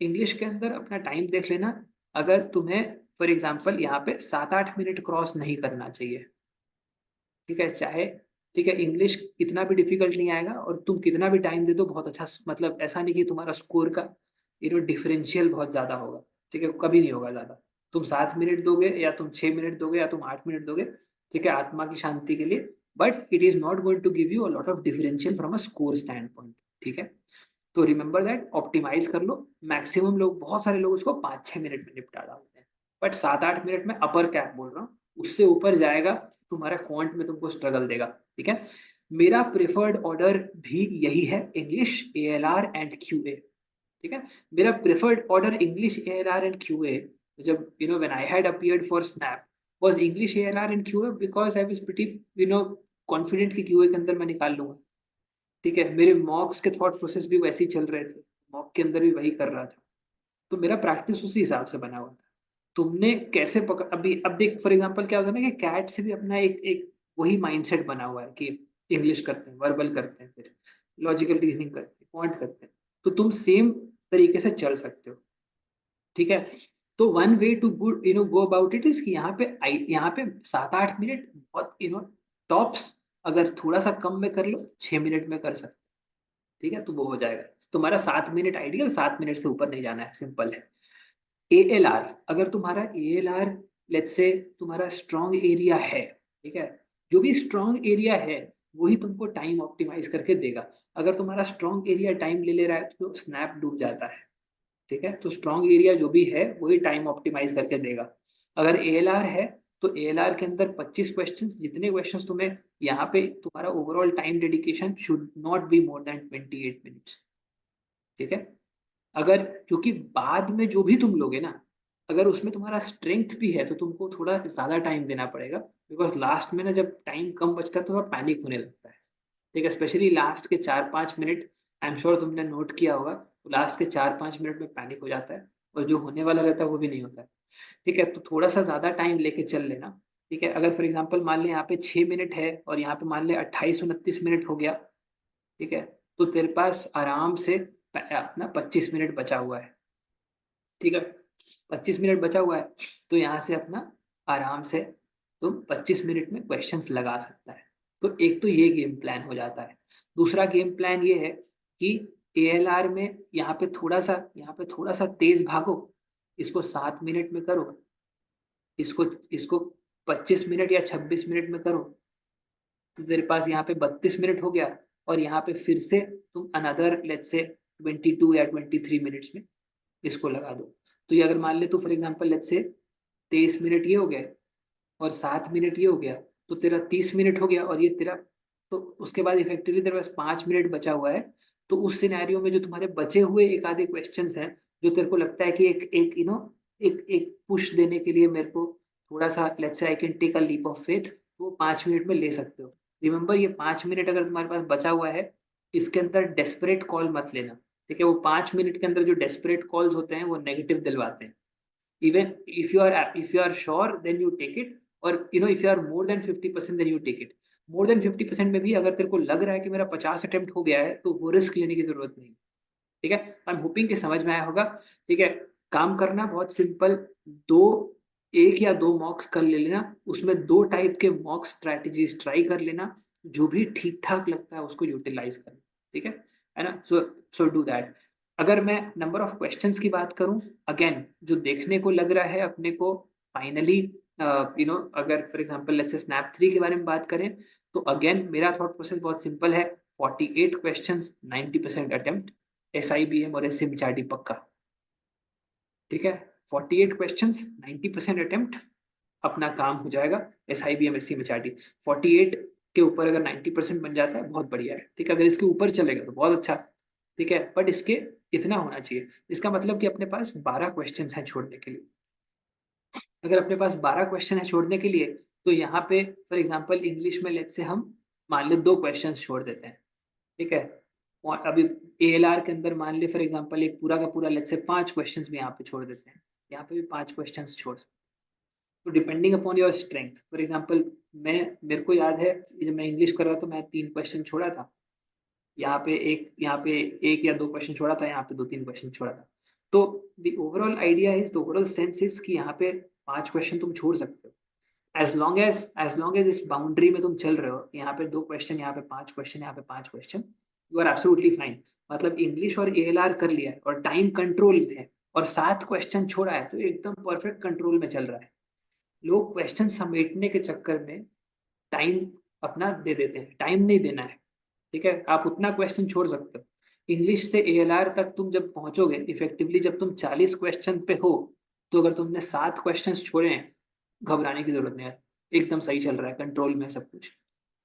इंग्लिश के अंदर अपना टाइम देख लेना, अगर तुम्हें फॉर एग्ज़ाम्पल यहाँ पे 7-8 मिनट क्रॉस नहीं करना चाहिए, ठीक है? चाहे ठीक है, इंग्लिश इतना भी डिफ़िकल्ट नहीं आएगा और तुम कितना भी टाइम दे दो बहुत अच्छा मतलब ऐसा नहीं कि तुम्हारा स्कोर का डिफरेंशियल बहुत ज़्यादा होगा, ठीक है? कभी नहीं होगा ज़्यादा। तुम 7 मिनट दोगे या तुम 6 मिनट दोगे या तुम 8 मिनट दोगे, ठीक है? आत्मा की शांति के लिए, but it is not going to give you a lot of differential from a score standpoint, ठीक है? तो रिमेंबर दैट, ऑप्टिमाइज़ कर लो। मैक्सिमम लोग, बहुत सारे लोग उसको 5-6 मिनट में निपटा डालते हैं। बट 7-8 मिनट में अपर कैप बोल रहा हूँ, उससे ऊपर जाएगा, तुम्हारा क्वांट में तुमको स्ट्रगल देगा, ठीक है? मेरा प्रेफर्ड ऑर्डर भी यही है, इंग्लिश, एएलआर एंड क्यूए, ठीक है? मेरा preferred order English, ALR and QA, जब when I had appeared for SNAP was English, ALR and QA because I was pretty confident कि क्यूए के अंदर मैं निकाल लूँगा। ठीक है, मेरे मॉक्स के थॉट प्रोसेस भी वैसे ही चल रहे थे, मॉक के अंदर भी वही कर रहा था, तो मेरा प्रैक्टिस उसी हिसाब से बना हुआ था। तुमने कैसे पकड़, अभी अब देख फॉर एग्ज़ाम्पल क्या होता है ना कि कैट से भी अपना एक एक वही माइंडसेट बना हुआ है कि इंग्लिश करते हैं, वर्बल करते हैं, फिर लॉजिकल रीज़निंग करते हैं, क्वांट करते हैं, तो तुम सेम तरीके से चल सकते हो, ठीक है? तो one way to good go about it is कि यहाँ पे 7-8 मिनट बहुत टॉप्स, अगर थोड़ा-सा कम में कर लो, 6 मिनट में कर सकते हो। ठीक है? तो वो हो जाएगा। तुम्हारा 7 मिनट आइडियल, 7 मिनट से ऊपर नहीं जाना है, सिंपल है। एएलआर, अगर तुम्हारा एएलआर लेट्स से तुम्हारा स्ट्रॉन्ग एरिया है, ठीक है? जो भी स्ट्रॉन्ग एरिया है, वही तुमको टाइम ऑप्टिमाइज़ करके देगा। अगर तुम्हारा स्ट्रॉन्ग एरिया टाइम ले ले रहा है, तो स्नैप डूब जाता है। ठीक है? तो स्ट्रॉन्ग एरिया जो भी है, वही टाइम ऑप्टिमाइज़ करके देगा। अगर एएलआर है, तो एएलआर के अंदर 25 क्वेश्चन्स, जितने क्वेश्चन्स तुम्हें यहाँ पे तुम्हारा overall time dedication should not be more than 28 minutes, ठीक है? अगर क्योंकि बाद में जो भी तुम लोगे ना, अगर उसमें तुम्हारा स्ट्रेंथ भी है, तो तुमको थोड़ा ज़्यादा टाइम देना पड़ेगा, बिकॉज़ लास्ट में ना जब टाइम कम बचता है, तो थोड़ा पैनिक होने लगता है। ठीक है? स्पेशली लास्ट के 4-5 मिनट, आई एम श्योर तुमने नोट किया होगा, तो लास्ट के 4-5 मिनट में पैनिक हो जाता है और जो होने वाला रहता है वो भी नहीं होता है। ठीक है? तो थोड़ा-सा ज़्यादा टाइम लेके चल लेना, ठीक है? अगर फॉर एग्ज़ाम्पल मान लें यहाँ पे 6 मिनट है और यहाँ पे मान लें 28-29 मिनट हो गया, ठीक है? तो तेरे पास आराम से अपना 25 मिनट बचा हुआ है, ठीक है? 25 मिनट बचा हुआ है, तो यहाँ से अपना आराम से तुम 25 मिनट में क्वेश्चंस लगा सकता है। तो एक तो ये गेम प्लान हो जाता है। दूसरा गेम प्लान ये है कि एएलआर में यहाँ पे थोड़ा-सा तेज़ भागो, इसको 7 मिनट में करो, इसको इसको 25 मिनट या 26 मिनट में करो, तो तेरे पास यहाँ पे 32 मिनट हो गया, और यहाँ पे फिर से तुम अनदर लेट्स से 22 या 23 मिनट्स में इसको लगा दो। तो ये अगर मान ले, तो for example let's say 23 minute ये हो गए और 7 मिनट ये हो गया, तो तेरा 30 मिनट हो गया, और ये तेरा, तो उसके बाद इफेक्टिवली तेरे पास 5 मिनट बचा हुआ है। तो उस सिनेरियो में जो तुम्हारे बचे हुए एक आधे क्वेश्चंस हैं, जो तेरे को लगता है कि एक एक एक एक पुश देने के लिए मेरे को थोड़ा-सा let's say I can take a leap of faith, तो वो 5 मिनट में ले सकते हो। रिमेंबर, ये 5 मिनट अगर तुम्हारे पास बचा हुआ है, इसके अंदर डेस्परेट कॉल मत लेना, ठीक है? वो 5 मिनट के अंदर जो डेस्परेट कॉल्स होते हैं, वो नेगेटिव दिलवाते हैं। Even if you are sure, then you take it, or if you are more than 50% then you take it. More than 50% में भी अगर तेरे को लग रहा है कि मेरा 50 अटेम्प्ट हो गया है, तो वो रिस्क लेने की ज़रूरत नहीं, ठीक है? आई एम होपिंग कि समझ में आया होगा, ठीक है? काम करना बहुत सिंपल, 2 1 या 2 मॉक्स कर ले लेना, उसमें 2 टाइप के मॉक स्ट्रैटेजीज़ ट्राई कर लेना, जो भी ठीक-ठाक लगता है उसको यूटिलाइज़ करना, ठीक है ना? So do that. अगर मैं नंबर ऑफ क्वेश्चन्स की बात करूँ, अगेन जो देखने को लग रहा है अपने को फाइनली, अगर for example let's say snap 3 के बारे में बात करें, तो अगेन मेरा थॉट प्रोसेस बहुत सिंपल है, 48 क्वेश्चन्स, 90% अटेम्प्ट, एसआईबीएम और एसएमईआरटी पक्का, ठीक है? 48 क्वेश्चंस, 90% अटेम्प्ट, अपना काम हो जाएगा, एसआईबीएम, एसएमईआरटी। 48 के ऊपर अगर 90% बन जाता है, बहुत बढ़िया है, ठीक है? अगर इसके ऊपर चलेगा तो बहुत अच्छा, ठीक है? बट इसके इतना होना चाहिए, इसका मतलब कि अपने पास 12 क्वेश्चंस हैं छोड़ने के लिए। अगर अपने पास 12 क्वेश्चन है छोड़ने के लिए, तो यहाँ पे फॉर एग्ज़ाम्पल इंग्लिश में लेट्स से हम मान लो 2 क्वेश्चंस छोड़ देते हैं, ठीक है? और अभी एएलआर के अंदर मान लें फॉर एग्ज़ाम्पल एक पूरा का पूरा लेट्स से 5 क्वेश्चंस भी यहाँ पे छोड़ देते हैं। यहाँ पे भी 5 क्वेश्चंस छोड़ सकते हैं। तो depending upon your strength for example मेरे को याद है जब मैं इंग्लिश कर रहा था मैं 3 क्वेश्चन छोड़ा था। यहाँ पे 1 या 2 क्वेश्चन छोड़ा था, यहाँ पे 2-3 क्वेश्चन छोड़ा था। तो द ओवरऑल सेंस इज़ कि यहाँ पे 5 क्वेश्चन तुम छोड़ सकते हो। एज़ लॉन्ग एज़ इस बाउंड्री में तुम चल रहे हो, यहाँ पे 2 क्वेश्चन, यहाँ पे 5 क्वेश्चन, यहाँ पे 5 question, you are absolutely fine. मतलब इंग्लिश और एएलआर कर लिया है और टाइम कंट्रोल में है और 7 क्वेश्चन छोड़ा है, तो एकदम परफेक्ट कंट्रोल में चल रहा है। लोग क्वेश्चन समेटने के चक्कर में टाइम अपना दे देते हैं, टाइम नहीं देना है, ठीक है? आप उतना क्वेश्चन छोड़ सकते हो। इंग्लिश से एएलआर तक तुम जब पहुँचोगे इफेक्टिवली जब तुम 40 क्वेश्चन पे हो, तो अगर तुमने 7 क्वेश्चन्स छोड़े हैं, घबराने की ज़रूरत नहीं है। एकदम सही चल रहा है, कंट्रोल में है सब कुछ,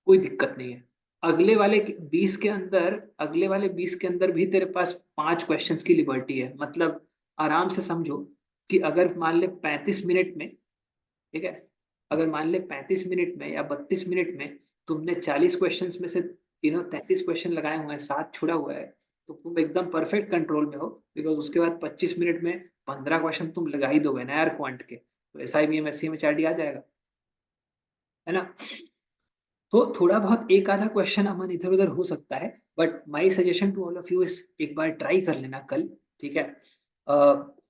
कोई दिक्कत नहीं है। अगले वाले 20 के अंदर भी तेरे पास 5 क्वेश्चन्स की लिबर्टी है। मतलब आराम से समझो कि अगर मान ले 35 मिनट में, ठीक है? अगर मान ले 35 मिनट में या 32 मिनट में तुमने 40 क्वेश्चंस में से 33 क्वेश्चन लगाए हुए हैं, 7 छुड़ा हुआ है, तो तुम एकदम परफेक्ट कंट्रोल में हो बिकॉज़ उसके बाद 25 मिनट में 15 क्वेश्चन तुम लगा ही दोगे ना यार क्वांट के। तो एसआईबीएम, एससीएमएचआरडी आ जाएगा, है ना? तो थोड़ा बहुत एक आधा क्वेश्चन अमन इधर-उधर हो सकता है, but my suggestion to all of you is एक बार ट्राई कर लेना कल, ठीक है? अ,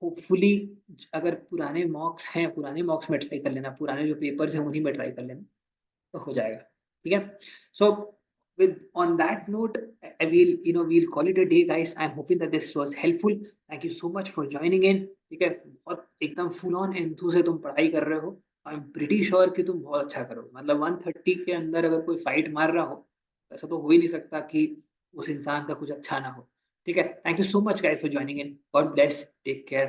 होपफुली अगर पुराने मॉक्स में ट्राई कर लेना, पुराने जो पेपर्स हैं उन्हीं में ट्राई कर लेना, तो हो जाएगा, ठीक है? सो with on that note, I will, we'll call it a day, guys. I'm hoping that this was helpful. Thank you so much for joining in. ठीक है, बहुत एकदम फुल ऑन एंथू से तुम पढ़ाई कर रहे हो। आई एम प्रीटी श्योर कि तुम बहुत अच्छा करोगे। मतलब 130 के अंदर अगर कोई फाइट मार रहा हो, ऐसा तो हो ही नहीं सकता कि उस इंसान का कुछ अच्छा ना हो। ठीक है, thank you so much guys for joining in. God bless, take care.